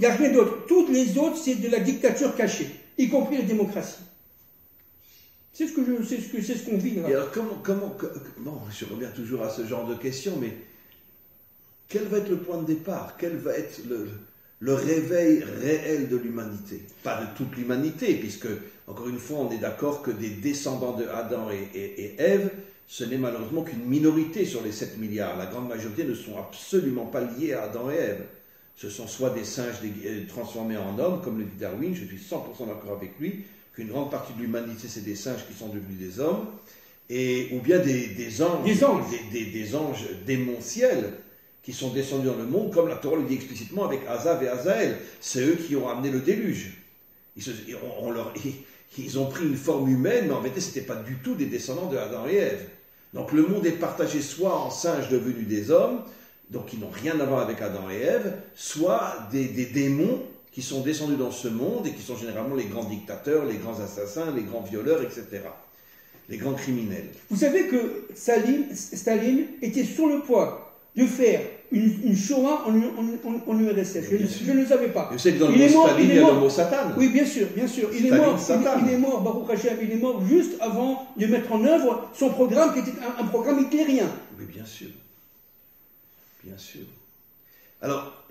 Toutes les autres, c'est de la dictature cachée, y compris la démocratie. C'est ce qu'on vit là. Et alors bon, je reviens toujours à ce genre de questions, mais quel va être le point de départ? Quel va être le réveil réel de l'humanité? Pas de toute l'humanité, puisque, encore une fois, on est d'accord que des descendants de Adam et Ève, ce n'est malheureusement qu'une minorité sur les 7 milliards. La grande majorité ne sont absolument pas liés à Adam et Ève. Ce sont soit des singes transformés en hommes, comme le dit Darwin, je suis 100% d'accord avec lui, qu'une grande partie de l'humanité, c'est des singes qui sont devenus des hommes, ou bien des anges démentiels, qui sont descendus dans le monde, comme la Torah le dit explicitement avec Azav et Azaël. C'est eux qui ont amené le déluge. Ils ont pris une forme humaine, mais en réalité, ce n'était pas du tout des descendants de Adam et Ève. Donc le monde est partagé soit en singes devenus des hommes, donc qui n'ont rien à voir avec Adam et Ève, soit des démons qui sont descendus dans ce monde et qui sont généralement les grands dictateurs, les grands assassins, les grands violeurs, etc. Les grands criminels. Vous savez que Staline était sur le point de faire une Shoah en URSS. Je ne le savais pas. Je sais que dans le mot Staline, il y a le mot Satan. Oui, bien sûr, bien sûr. Il est mort, Baruch Hashem, il est mort juste avant de mettre en œuvre son programme qui était un programme hitlérien. Oui, bien sûr. Bien sûr. Alors,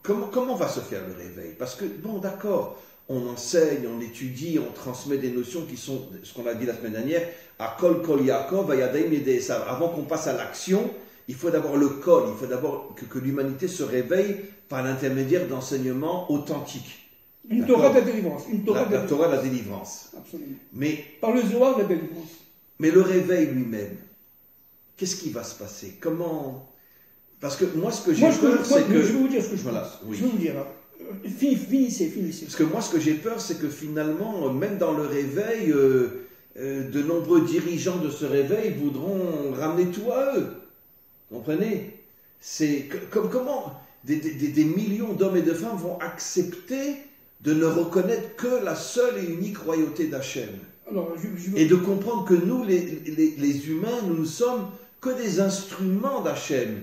comment va se faire le réveil? Parce que, bon, d'accord, on enseigne, on étudie, on transmet des notions qui sont, ce qu'on a dit la semaine dernière, à Kol Yaakov, Vayadaim Yedei Esav. Avant qu'on passe à l'action, il faut d'abord le col, il faut d'abord que l'humanité se réveille par l'intermédiaire d'enseignements authentiques. Une Torah de la délivrance. La Torah de la délivrance. Absolument. Mais, par le Zohar de la délivrance. Mais le réveil lui-même, qu'est-ce qui va se passer? Comment? Parce que moi, ce que j'ai peur, c'est que... Je vais vous dire ce que je pense. Oui. Je vais vous dire. Finissez. Parce que moi, ce que j'ai peur, c'est que finalement, même dans le réveil, de nombreux dirigeants de ce réveil voudront ramener tout à eux. Comprenez? C'est comment des millions d'hommes et de femmes vont accepter de ne reconnaître que la seule et unique royauté d'Hachem. Et de comprendre que nous, les humains, nous ne sommes que des instruments d'Hachem.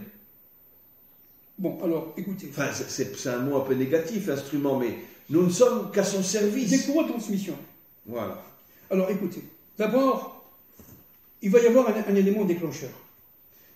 Bon, alors, écoutez. Enfin, c'est un mot un peu négatif, instrument, mais nous ne sommes qu'à son service. Des courroies de transmission. Voilà. Alors, écoutez. D'abord, il va y avoir un élément déclencheur.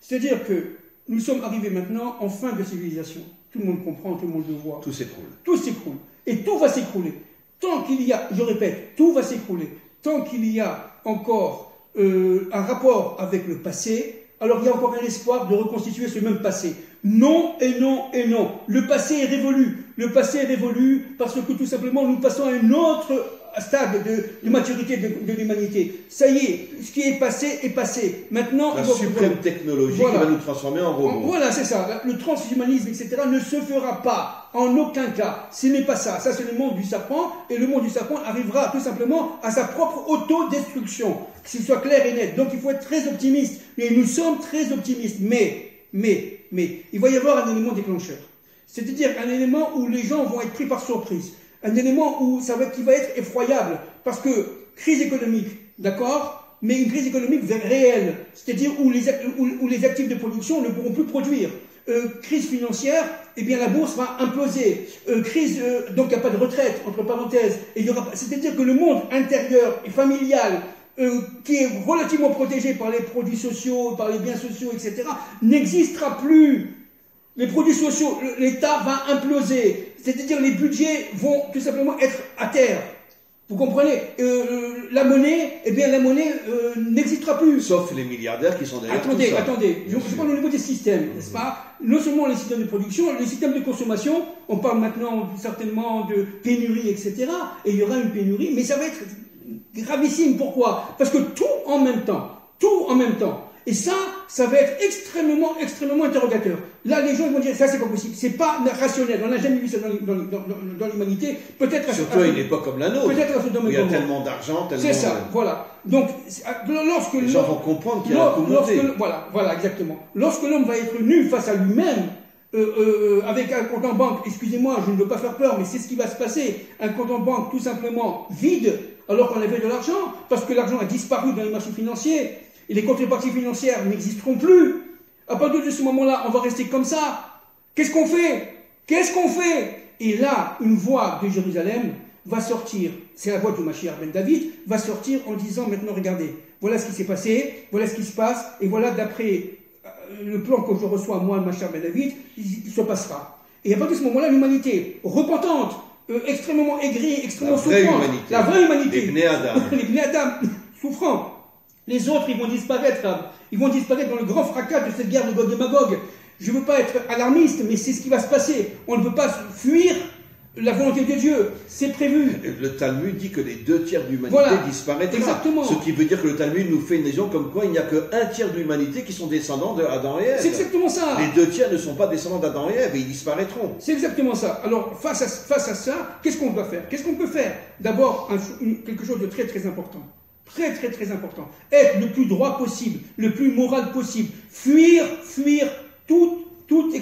C'est-à-dire que nous sommes arrivés maintenant en fin de civilisation. Tout le monde comprend, tout le monde le voit. Tout s'écroule. Tout s'écroule. Et tout va s'écrouler. Tant qu'il y a, je répète, tout va s'écrouler. Tant qu'il y a encore un rapport avec le passé, alors il y a encore un espoir de reconstituer ce même passé. Non et non et non. Le passé est révolu. Le passé est révolu parce que tout simplement nous passons à un autre stade de maturité de l'humanité. Ça y est, ce qui est passé. Maintenant, la suprême technologie qui va nous transformer en robots. Voilà, c'est ça. Le transhumanisme, etc., ne se fera pas en aucun cas. Ce n'est pas ça. Ça, c'est le monde du serpent. Et le monde du serpent arrivera tout simplement à sa propre autodestruction. Que ce soit clair et net. Donc, il faut être très optimiste. Et nous sommes très optimistes. Mais, il va y avoir un élément déclencheur. C'est-à-dire un élément où les gens vont être pris par surprise. Un élément qui va être effroyable. Parce que crise économique, d'accord, mais une crise économique réelle. C'est-à-dire où les actifs de production ne pourront plus produire. Crise financière, eh bien la bourse va imploser. Donc il n'y a pas de retraite, entre parenthèses. C'est-à-dire que le monde intérieur et familial, qui est relativement protégé par les produits sociaux, par les biens sociaux, etc., n'existera plus. Les produits sociaux, l'État va imploser. C'est-à-dire les budgets vont tout simplement être à terre. Vous comprenez? La monnaie, n'existera plus. Sauf les milliardaires qui sont derrière Attendez. Je parle au niveau des systèmes, n'est-ce pas? Non seulement les systèmes de production, les systèmes de consommation. On parle maintenant certainement de pénurie, etc. Et il y aura une pénurie, mais ça va être gravissime. Pourquoi? Parce que tout en même temps. Et ça va être extrêmement interrogateur. Là, les gens vont dire, ça c'est pas possible, c'est pas rationnel, on n'a jamais vu ça dans l'humanité. Peut-être surtout à une époque comme la nôtre, peut-être il y a tellement d'argent, tellement... C'est ça, voilà. Donc, lorsque les gens vont comprendre qu'il y a un coup monté. Voilà, exactement. Lorsque l'homme va être nu face à lui-même, avec un compte en banque, excusez-moi, je ne veux pas faire peur, mais c'est ce qui va se passer, un compte en banque tout simplement vide, alors qu'on avait de l'argent, parce que l'argent a disparu dans les marchés financiers, et les contreparties financières n'existeront plus. À partir de ce moment-là, on va rester comme ça. Qu'est-ce qu'on fait? Et là, une voix de Jérusalem va sortir, c'est la voix du Mashiach ben David, va sortir en disant maintenant, regardez, voilà ce qui s'est passé, voilà ce qui se passe, et voilà d'après le plan que je reçois, moi, le Mashiach ben David, il se passera. Et à partir de ce moment-là, l'humanité repentante, extrêmement aigrie, extrêmement souffrante, la vraie humanité, les Bnei Adam souffrants. Les autres, ils vont disparaître dans le grand fracas de cette guerre de Gog et Magog. Je ne veux pas être alarmiste, mais c'est ce qui va se passer. On ne peut pas fuir la volonté de Dieu. C'est prévu. Le Talmud dit que les 2/3 de l'humanité disparaîtra. Exactement. Ce qui veut dire que le Talmud nous fait une légion comme quoi il n'y a que 1/3 de l'humanité qui sont descendants d'Adam et Ève. C'est exactement ça. Les 2/3 ne sont pas descendants d'Adam et Ève et ils disparaîtront. C'est exactement ça. Alors, face à ça, qu'est-ce qu'on doit faire? Qu'est-ce qu'on peut faire? D'abord, quelque chose de très très important. Très important. Être le plus droit possible, le plus moral possible. Fuir toute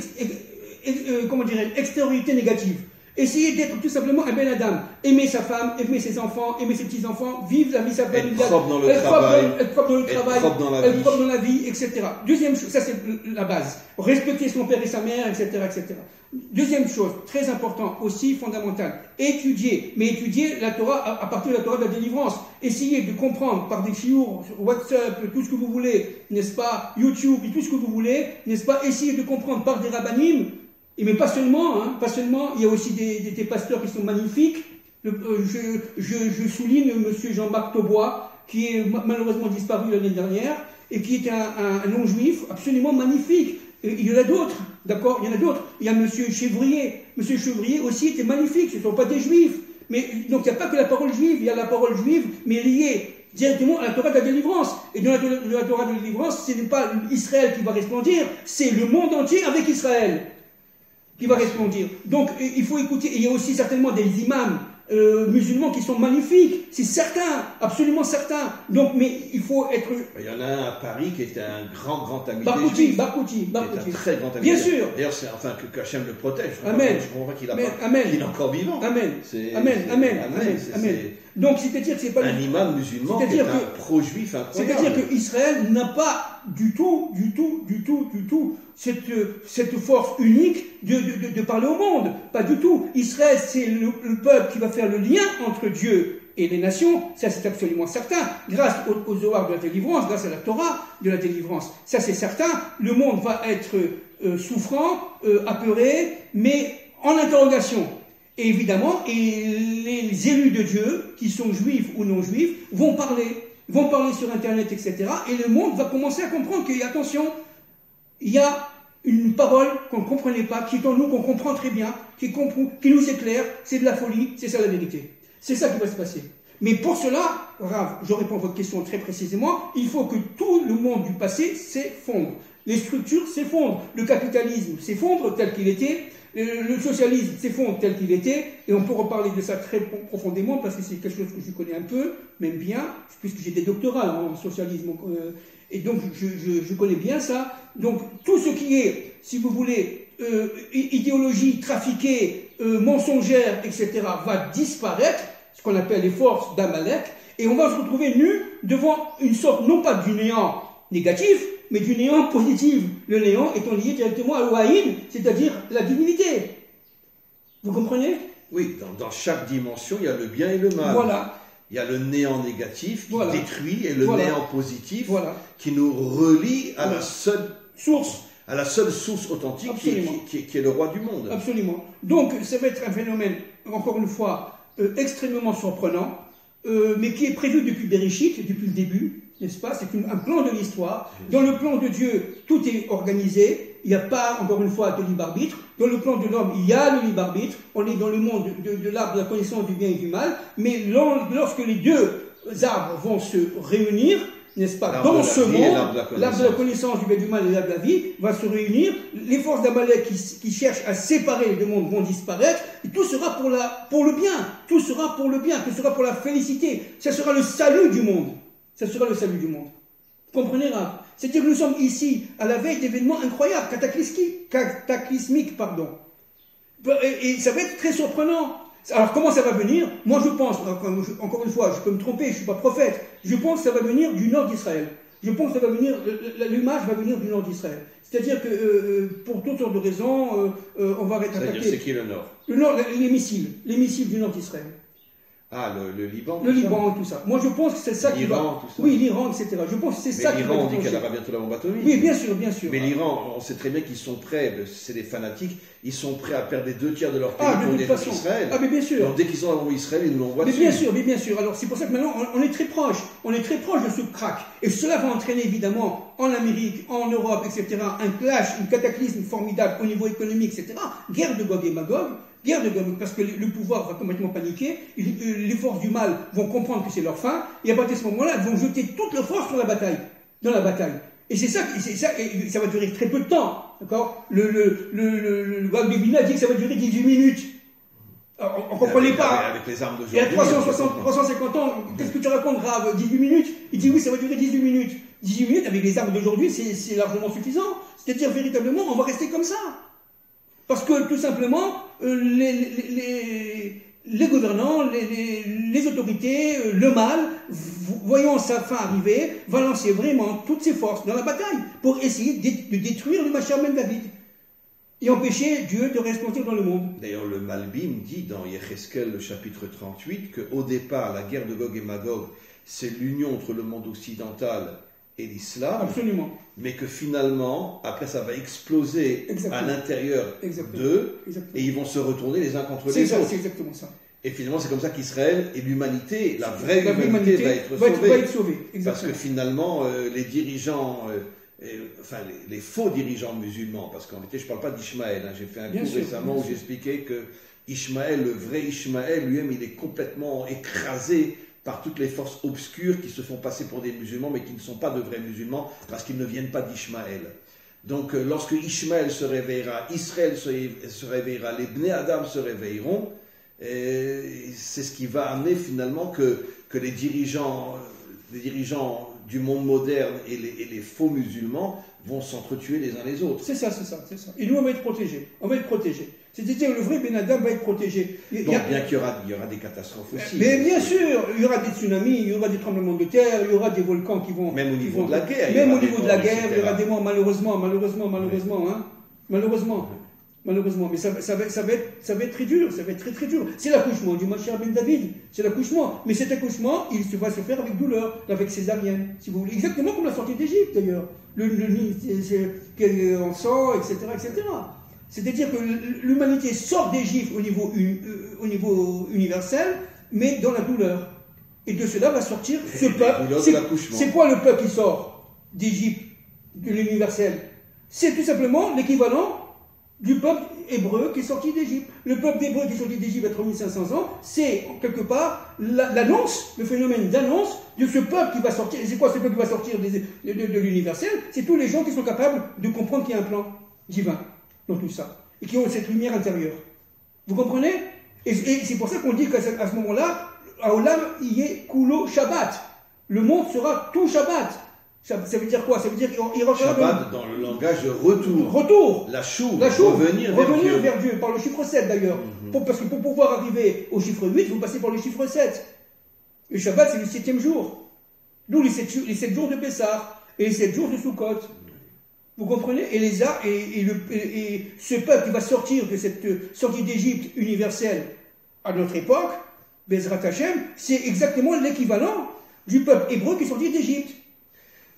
extériorité négative. Essayez d'être tout simplement un bel Adam. Aimer sa femme, aimer ses enfants, aimer ses petits-enfants, vivre la vie familiale. Être propre dans le travail. Être propre dans le travail. Être propre dans la être vie. propre dans la vie, etc. Deuxième chose, ça c'est la base. Respecter son père et sa mère, etc., etc. Deuxième chose, très important, aussi fondamentale. Étudier. Mais étudier la Torah à partir de la Torah de la délivrance. Essayez de comprendre par des chiours, WhatsApp, tout ce que vous voulez, n'est-ce pas, YouTube, et tout ce que vous voulez, n'est-ce pas, essayez de comprendre par des rabbanim. Mais pas seulement, il y a aussi des pasteurs qui sont magnifiques. Je souligne M. Jean-Marc Taubois, qui est malheureusement disparu l'année dernière, et qui est un non-juif absolument magnifique. Et il y en a d'autres, d'accord? Il y en a d'autres. Il y a M. Chevrier. M. Chevrier aussi était magnifique, ce ne sont pas des juifs. Mais, donc il n'y a pas que la parole juive, il y a la parole juive, mais liée directement à la Torah de la délivrance. Et dans la Torah de la délivrance, ce n'est pas Israël qui va resplendir, c'est le monde entier avec Israël qui va resplendir. Donc il faut écouter. Et il y a aussi certainement des imams musulmans qui sont magnifiques, c'est certain, absolument certain. Donc, mais il faut être. Il y en a un à Paris qui était un grand ami. Barkouti. Un très grand ami. Bien sûr. D'ailleurs, c'est enfin que Hachem le protège. Amen. Je comprends qu'il est encore vivant. Amen. Amen. Donc, c'est-à-dire que c'est pas un imam musulman qui est un pro-juif incroyable. C'est-à-dire qu'Israël n'a pas du tout cette force unique de parler au monde. Pas du tout. Israël, c'est le peuple qui va faire le lien entre Dieu et les nations. Ça, c'est absolument certain. Grâce au Zohar de la délivrance, grâce à la Torah de la délivrance. Ça, c'est certain. Le monde va être souffrant, apeuré, mais en interrogation. Et évidemment, les élus de Dieu, qui sont juifs ou non juifs, vont parler sur Internet, etc. Et le monde va commencer à comprendre attention, il y a une parole qu'on ne comprenait pas, qui est en nous, qu'on comprend très bien, qui nous éclaire, c'est de la folie, c'est ça la vérité. C'est ça qui va se passer. Mais pour cela, Rav, je réponds à votre question très précisément, il faut que tout le monde du passé s'effondre. Les structures s'effondrent, le capitalisme s'effondre tel qu'il était, le socialisme s'effondre tel qu'il était, et on peut reparler de ça très profondément, parce que c'est quelque chose que je connais un peu, même bien, puisque j'ai des doctorats en socialisme, et donc je connais bien ça. Donc tout ce qui est, si vous voulez, idéologie trafiquée, mensongère, etc., va disparaître, ce qu'on appelle les forces d'Amalek, et on va se retrouver nus devant une sorte, non pas du néant négatif, mais du néant positif. Le néant étant lié directement à l'Ouaïn, c'est-à-dire la divinité. Vous comprenez? Oui, dans chaque dimension, il y a le bien et le mal. Voilà. Il y a le néant négatif qui détruit et le néant positif qui nous relie à la seule source. À la seule source authentique qui est le roi du monde. Absolument. Donc, ça va être un phénomène, encore une fois, extrêmement surprenant, mais qui est prévu depuis Bereshit, depuis le début, n'est-ce pas? C'est un plan de l'histoire. Dans le plan de Dieu, tout est organisé. Il n'y a pas, encore une fois, de libre arbitre. Dans le plan de l'homme, il y a le libre arbitre. On est dans le monde de l'arbre de la connaissance du bien et du mal. Mais lorsque les deux arbres vont se réunir, n'est-ce pas, dans ce monde, l'arbre de la connaissance du bien et du mal et l'arbre de la vie va se réunir. Les forces d'Amalek qui cherchent à séparer les deux mondes vont disparaître. Et tout sera pour le bien. Tout sera pour le bien. Tout sera pour la félicité. Ça sera le salut du monde. Ça sera le salut du monde. Vous comprenez, Rav? C'est-à-dire que nous sommes ici à la veille d'événements incroyables, cataclysmiques. Et ça va être très surprenant. Alors comment ça va venir? Moi je pense, encore une fois, je peux me tromper, je ne suis pas prophète, je pense que ça va venir du nord d'Israël. Je pense que ça va venir, l'image va venir du nord d'Israël. C'est-à-dire que pour toutes sortes de raisons, on va attaquer. C'est-à-dire c'est qui le nord? Le nord, les missiles du nord d'Israël. Ah, le Liban. Le Liban et tout ça. Moi, je pense que c'est ça qui va. Oui, l'Iran, etc. Je pense que c'est ça qui va. L'Iran, on dit qu'elle aura bientôt la bombe atomique. Oui, bien sûr. Mais l'Iran, on sait très bien qu'ils sont prêts, c'est des fanatiques, ils sont prêts à perdre les 2/3 de leur pays pour défendre Israël. Ah, mais bien sûr. Donc dès qu'ils ont la bombe Israël, ils nous l'envoient dessus. Mais bien sûr. Alors, c'est pour ça que maintenant, on est très proche. On est très proche de ce crack. Et cela va entraîner, évidemment, en Amérique, en Europe, etc., un clash, un cataclysme formidable au niveau économique, etc. Guerre de Gog et Magog. Parce que le pouvoir va complètement paniquer, les forces du mal vont comprendre que c'est leur fin, et à partir de ce moment-là, elles vont jeter toutes leurs forces dans la bataille. Et c'est ça, et ça va durer très peu de temps, d'accord? Le Wagner dit que ça va durer 18 minutes. Alors, on ne comprenait pas. Avec les armes d'aujourd'hui. Il y a 350 ans, qu'est-ce que tu racontes, Rav? 18 minutes? Il dit oui, ça va durer 18 minutes. 18 minutes avec les armes d'aujourd'hui, c'est largement suffisant. C'est-à-dire, véritablement, on va rester comme ça. Parce que tout simplement, les gouvernants, les autorités, le mal, voyant sa fin arriver, va lancer vraiment toutes ses forces dans la bataille pour essayer de détruire le Mashiach ben David et empêcher Dieu de resplendir dans le monde. D'ailleurs, le Malbim dit dans Yecheskel, le chapitre 38, qu'au départ, la guerre de Gog et Magog, c'est l'union entre le monde occidental et l'islam. Absolument. Mais que finalement, après, ça va exploser à l'intérieur d'eux, et ils vont se retourner les uns contre les autres. C'est exactement ça. Et finalement, c'est comme ça qu'Israël et l'humanité, la vraie humanité va être sauvée. Parce que finalement, les dirigeants, les faux dirigeants musulmans, parce qu'en réalité, je ne parle pas d'Ishmaël, j'ai fait un cours récemment où j'expliquais que Ishmaël, le vrai Ishmaël, lui-même, il est complètement écrasé par toutes les forces obscures qui se font passer pour des musulmans, mais qui ne sont pas de vrais musulmans, parce qu'ils ne viennent pas d'Ishmaël. Donc, lorsque Ishmaël se réveillera, Israël se réveillera, les Bnei Adam se réveilleront, et c'est ce qui va amener finalement que les dirigeants du monde moderne et les faux musulmans vont s'entretuer les uns les autres. C'est ça. Et nous, on va être protégés. C'est-à-dire le vrai Ben Adam va être protégé. Bien qu'il y aura des catastrophes aussi. Mais bien sûr, il y aura des tsunamis, il y aura des tremblements de terre, il y aura des volcans qui vont... Même au niveau de la guerre. Même au niveau de la guerre, il y aura des morts, malheureusement. Malheureusement. Mais ça va être très dur, ça va être très très dur. C'est l'accouchement du Mashiach ben David. C'est l'accouchement. Mais cet accouchement, il va se faire avec douleur, avec césarienne, si vous voulez. Exactement comme la sortie d'Égypte, d'ailleurs. Le nid en sang, etc. C'est-à-dire que l'humanité sort d'Égypte au niveau universel, mais dans la douleur. Et de cela va sortir ce peuple. C'est quoi le peuple qui sort d'Égypte, de l'universel? C'est tout simplement l'équivalent du peuple hébreu qui est sorti d'Égypte. Le peuple hébreu qui est sorti d'Égypte il y a 3500 ans, c'est quelque part l'annonce, le phénomène d'annonce de ce peuple qui va sortir. Et c'est quoi ce peuple qui va sortir de l'universel? C'est tous les gens qui sont capables de comprendre qu'il y a un plan divin dans tout ça, et qui ont cette lumière intérieure. Vous comprenez? Et c'est pour ça qu'on dit qu'à ce moment-là, à Olam, il y est Kulo Shabbat. Le monde sera tout Shabbat. Ça veut dire quoi? Ça veut dire qu'il reviendra Shabbat dans le langage de retour. Retour. La chouve. Revenir vers Dieu. Par le chiffre 7 d'ailleurs. Parce que pour pouvoir arriver au chiffre 8, il faut passer par le chiffre 7. Le Shabbat, c'est le 7e jour. D'où les 7 jours de Pessah et les 7 jours de Sukkot. Vous comprenez? Et ce peuple qui va sortir de cette sortie d'Égypte universelle à notre époque, Bezrat Hashem, c'est exactement l'équivalent du peuple hébreu qui est sorti d'Égypte.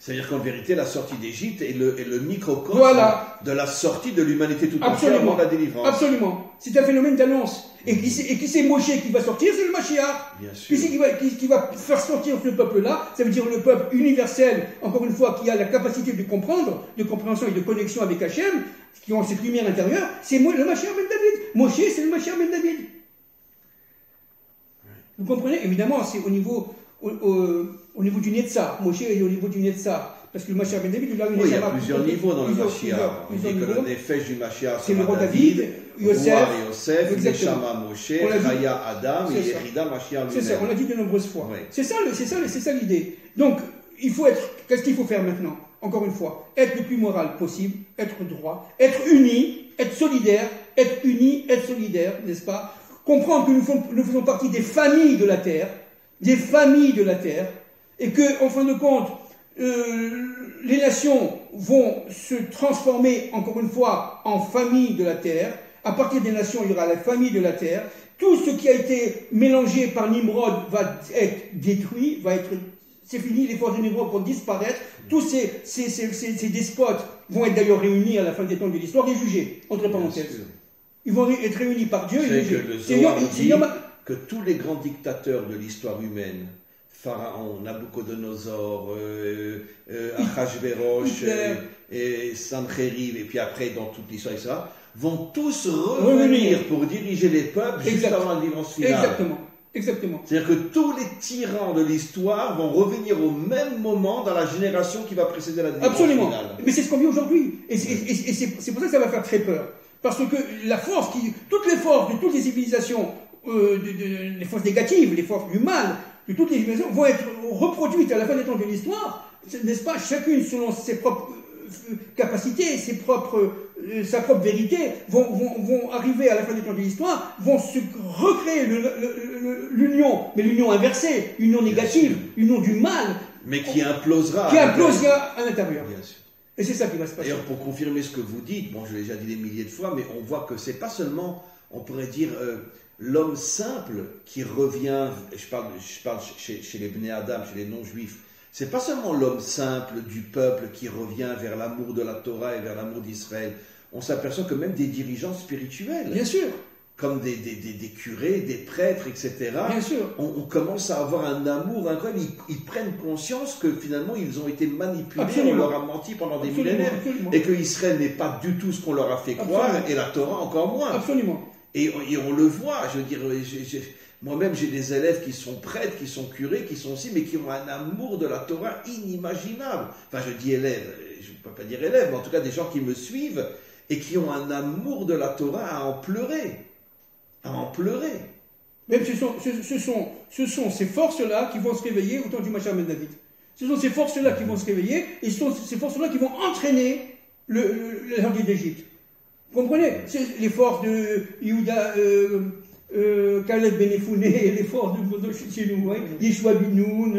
C'est-à-dire qu'en vérité, la sortie d'Égypte est le microcosme de la sortie de l'humanité tout entière avant la délivrance. Absolument. C'est un phénomène d'annonce. Et qui c'est Moshe qui va sortir? C'est le Mashiach. Bien sûr. Qui va faire sortir ce peuple-là? Ça veut dire le peuple universel, encore une fois, qui a la capacité de comprendre, de compréhension et de connexion avec Hachem, qui ont cette lumière intérieure, c'est le Mashiach ben David. Moshe, c'est le Mashiach ben David. Vous comprenez? Évidemment, c'est au niveau du Netzar. Moshe est au niveau du Netzar. Parce que le Mashiach ben David, il y a plusieurs niveaux dans le Mashiach. On dit que le Nefesh du Mashiach, c'est le roi David, Yosef, Neshama Moshe, Chaya Adam et Yerida Mashiach lui-même. C'est ça, on l'a dit de nombreuses fois. Oui. C'est ça l'idée. Donc, qu'est-ce qu'il faut faire maintenant? Encore une fois, être le plus moral possible, être droit, être uni, être solidaire, être unis, être solidaire, n'est-ce pas? Comprendre que nous faisons partie des familles de la terre, et que, en fin de compte, les nations vont se transformer, encore une fois, en famille de la terre. À partir des nations, il y aura la famille de la terre. Tout ce qui a été mélangé par Nimrod va être détruit, c'est fini, les forces de Nimrod vont disparaître. Tous ces despotes vont être d'ailleurs réunis à la fin des temps de l'histoire et jugés, entre parenthèses. Ils vont être réunis par Dieu et jugés. Le Zohar dit que tous les grands dictateurs de l'histoire humaine, Pharaon, Nabucodonosor, Achashverosh, et Sancheriv, et puis après dans toute l'histoire, etc., vont tous revenir pour diriger les peuples juste avant la délivrance finale. Exactement. C'est-à-dire que tous les tyrans de l'histoire vont revenir au même moment dans la génération qui va précéder la délivrance finale. Absolument. Mais c'est ce qu'on vit aujourd'hui. Et c'est pour ça que ça va faire très peur. Parce que toutes les forces de toutes les civilisations, les forces négatives, les forces du mal, de toutes les civilisations vont être reproduites à la fin des temps de l'histoire, n'est-ce pas, chacune selon ses propres capacités, ses propres sa propre vérité, vont arriver à la fin du temps de l'histoire, vont se recréer l'union, mais l'union inversée, l'union négative, l'union du mal. Mais qui implosera. Qui implosera à l'intérieur. Bien sûr. Et c'est ça qui va se passer. D'ailleurs, pour confirmer ce que vous dites, bon, je l'ai déjà dit des milliers de fois, mais on voit que c'est pas seulement, on pourrait dire, l'homme simple qui revient, je parle chez les Bnei Adam, chez les non-juifs, c'est pas seulement l'homme simple du peuple qui revient vers l'amour de la Torah et vers l'amour d'Israël. On s'aperçoit que même des dirigeants spirituels, bien sûr, comme des curés, des prêtres, etc., bien sûr, on commence à avoir un amour incroyable. Ils prennent conscience que finalement ils ont été manipulés, absolument, on leur a menti pendant des absolument, millénaires, absolument, et que Israël n'est pas du tout ce qu'on leur a fait croire, absolument, et la Torah encore moins. Absolument. Et on le voit, je veux dire, moi-même j'ai des élèves qui sont prêtres, qui sont curés, qui sont aussi, mais qui ont un amour de la Torah inimaginable. Enfin, je dis élèves, je ne peux pas dire élèves, mais en tout cas des gens qui me suivent et qui ont un amour de la Torah à en pleurer. À en pleurer. Même ce sont ces forces-là qui vont se réveiller au temps du Mashiach ben David. Ce sont ces forces-là qui vont se réveiller et ce sont ces forces-là qui vont entraîner les gens d'Égypte. Vous comprenez? C'est les forces de Yehuda, Caleb ben Yefouné, les forces de chez nous, Yeshua bin Nun,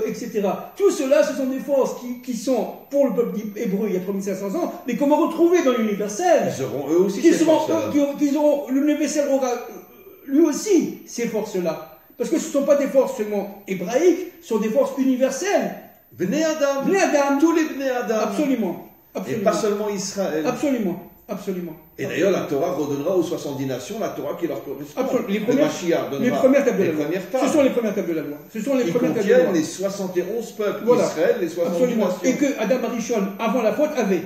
etc. Tout cela, ce sont des forces qui sont pour le peuple hébreu il y a 3500 ans, mais qu'on va retrouver dans l'universel. Ils auront eux aussi ces forces-là. L'universel aura lui aussi ces forces-là. Parce que ce ne sont pas des forces seulement hébraïques, ce sont des forces universelles. Bnei Adam. Bnei Adam. Tous les Bnei Adam. Absolument. Absolument. Et pas seulement Israël. Absolument. Absolument. Et d'ailleurs, la Torah redonnera aux 70 nations la Torah qui leur correspond. Les premières tables de la loi. Ce sont les premières tables de la loi. Ce sont les premières tables de la loi. Les 71 peuples voilà. Israël, les 70 nations. Et que Adam Arishon, avant la faute, avait.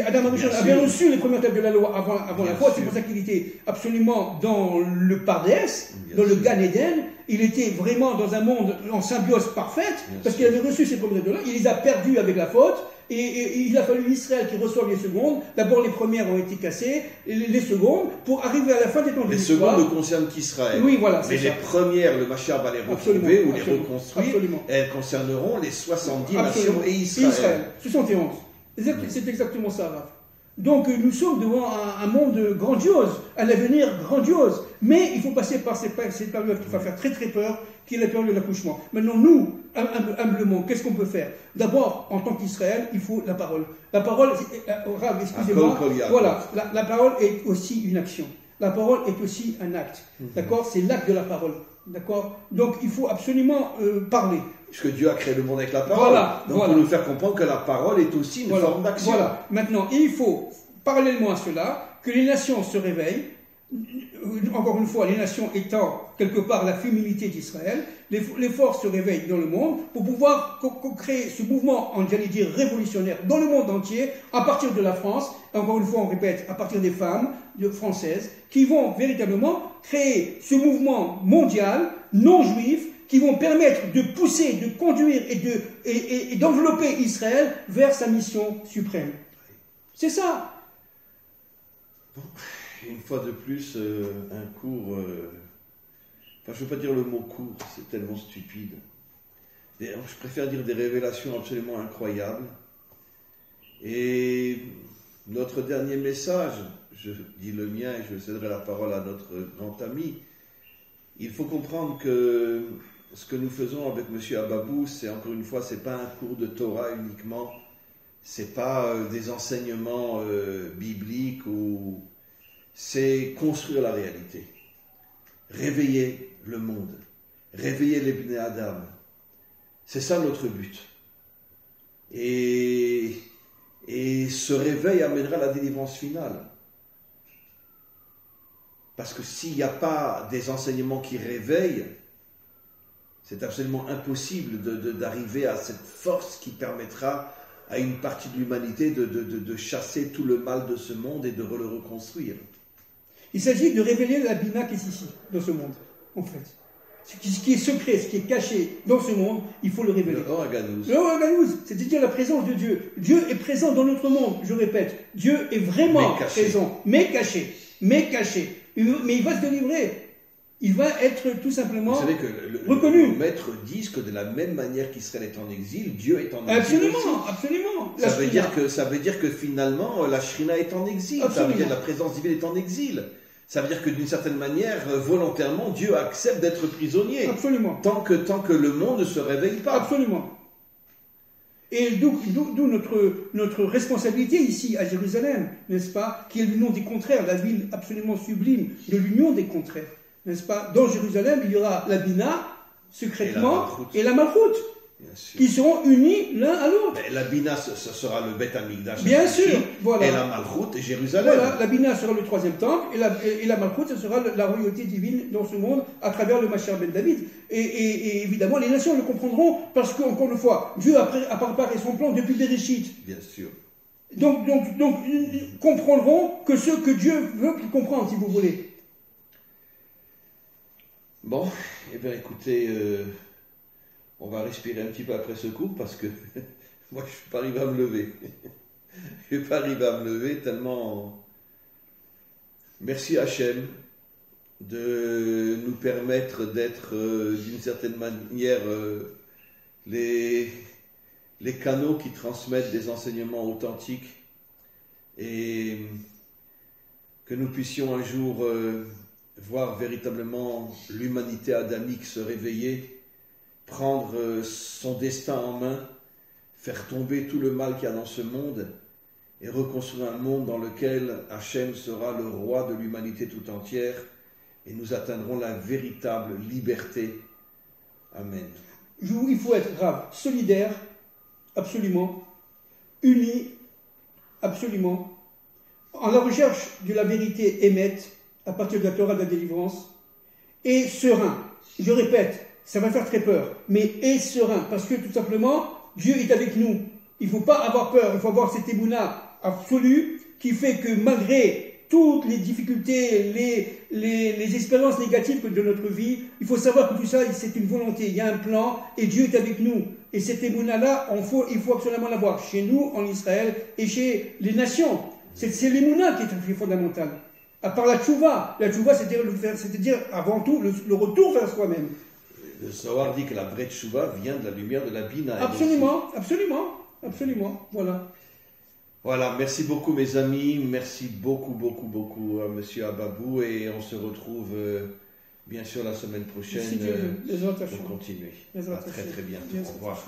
Adam Arishon avait reçu les premières tables de la loi avant la faute. C'est pour ça qu'il était absolument dans le Pardès, dans le Gan Eden. Il était vraiment dans un monde en symbiose parfaite, parce qu'il avait reçu ces premières tables de la loi. Il les a perdues avec la faute. Et il a fallu Israël qui reçoive les secondes. D'abord, les premières ont été cassées, les secondes, pour arriver à la fin des temps de l'histoire. Les secondes ne concernent qu'Israël. Oui, voilà. Mais les premières, le Mashiach va les retrouver ou les reconstruire. Absolument. Et elles concerneront les 70 nations et Israël. 71. C'est exactement ça, Raph. Donc, nous sommes devant un monde grandiose, un avenir grandiose. Mais il faut passer par cette période qui va faire très très peur, qui est la période de l'accouchement. Maintenant, nous, humblement, qu'est-ce qu'on peut faire? D'abord, en tant qu'Israël, il faut la parole. La parole, Rav, excusez-moi, voilà, la parole est aussi une action. La parole est aussi un acte. D'accord? C'est l'acte de la parole. D'accord? Donc, il faut absolument parler. Puisque Dieu a créé le monde avec la parole. Voilà, donc, pour nous faire comprendre que la parole est aussi une forme d'action. Voilà. Maintenant, il faut, parallèlement à cela, que les nations se réveillent. Encore une fois, les nations étant quelque part la féminité d'Israël, les forces se réveillent dans le monde pour pouvoir créer ce mouvement, j'allais dire révolutionnaire, dans le monde entier, à partir de la France, encore une fois on répète, à partir des femmes françaises, qui vont véritablement créer ce mouvement mondial, non juif, qui vont permettre de pousser, de conduire et d'envelopper Israël vers sa mission suprême. C'est ça. Bon. Une fois de plus, un cours, enfin je ne veux pas dire le mot cours, c'est tellement stupide. Je préfère dire des révélations absolument incroyables. Et notre dernier message, je dis le mien et je céderai la parole à notre grand ami, il faut comprendre que ce que nous faisons avec M. Ababou, c'est encore une fois, c'est pas un cours de Torah uniquement, c'est pas des enseignements bibliques ou... C'est construire la réalité, réveiller le monde, réveiller les Bnei Adam. C'est ça notre but. Et ce réveil amènera la délivrance finale. Parce que s'il n'y a pas des enseignements qui réveillent, c'est absolument impossible d'arriver à cette force qui permettra à une partie de l'humanité de chasser tout le mal de ce monde et de le reconstruire. Il s'agit de révéler la Bina qui est ici, dans ce monde, en fait. Ce qui est secret, ce qui est caché dans ce monde, il faut le révéler. Le Organouz. Le Organouz, c'est-à-dire la présence de Dieu. Dieu est présent dans notre monde, je répète. Dieu est vraiment présent, mais caché. Mais il va se délivrer. il va être tout simplement Vous savez que reconnu. nos maîtres disent que de la même manière qu'Israël est en exil, Dieu est en exil aussi. Absolument. Ça veut dire que finalement, la Shrina est en exil. Absolument. Ça veut dire que la présence divine est en exil. Ça veut dire que d'une certaine manière, volontairement, Dieu accepte d'être prisonnier. Absolument. Tant que le monde ne se réveille pas. Absolument. Et d'où notre responsabilité ici à Jérusalem, n'est-ce pas, qui est l'union des contraires, la ville absolument sublime de l'union des contraires, n'est-ce pas. Dans Jérusalem, il y aura la Bina, secrètement, et la Malchout, qui seront unis l'un à l'autre. Mais la Bina, ce sera le Beth Amikdash. Bien sûr, voilà. Et la Malchout est Jérusalem. Voilà, la Bina sera le troisième temple, et la Malchout, ce sera la royauté divine dans ce monde, à travers le Mashiach ben David. Et évidemment, les nations le comprendront, parce qu'encore une fois, Dieu a préparé son plan depuis Bereshit. Bien sûr. Donc, ils comprendront que ce que Dieu veut qu'ils comprennent, si vous voulez. Bon, eh bien écoutez, on va respirer un petit peu après ce coup, parce que moi je ne suis pas arrivé à me lever. Je ne suis pas arrivé à me lever tellement... Merci Hachem de nous permettre d'être d'une certaine manière les canaux qui transmettent des enseignements authentiques, et que nous puissions un jour voir véritablement l'humanité adamique se réveiller, prendre son destin en main, faire tomber tout le mal qu'il y a dans ce monde et reconstruire un monde dans lequel Hachem sera le roi de l'humanité tout entière et nous atteindrons la véritable liberté. Amen. Il faut être grave, solidaire, absolument, uni, absolument, en la recherche de la vérité émette, à partir de la Torah de la délivrance, et serein. Je répète, ça va faire très peur, mais et serein, parce que tout simplement, Dieu est avec nous. Il ne faut pas avoir peur, il faut avoir cette émouna absolue qui fait que malgré toutes les difficultés, les expériences négatives de notre vie, il faut savoir que tout ça, c'est une volonté, il y a un plan, et Dieu est avec nous. Et cette émouna-là, il faut absolument l'avoir chez nous, en Israël, et chez les nations. C'est l'émouna qui est fondamentale. À part la tchouva, c'est-à-dire avant tout le retour vers soi-même. Le Zohar dit que la vraie tchouva vient de la lumière de la Bina. Absolument, voilà. Voilà, merci beaucoup mes amis, merci beaucoup à Monsieur Ababou, et on se retrouve bien sûr la semaine prochaine pour continuer. À très bientôt. Au revoir.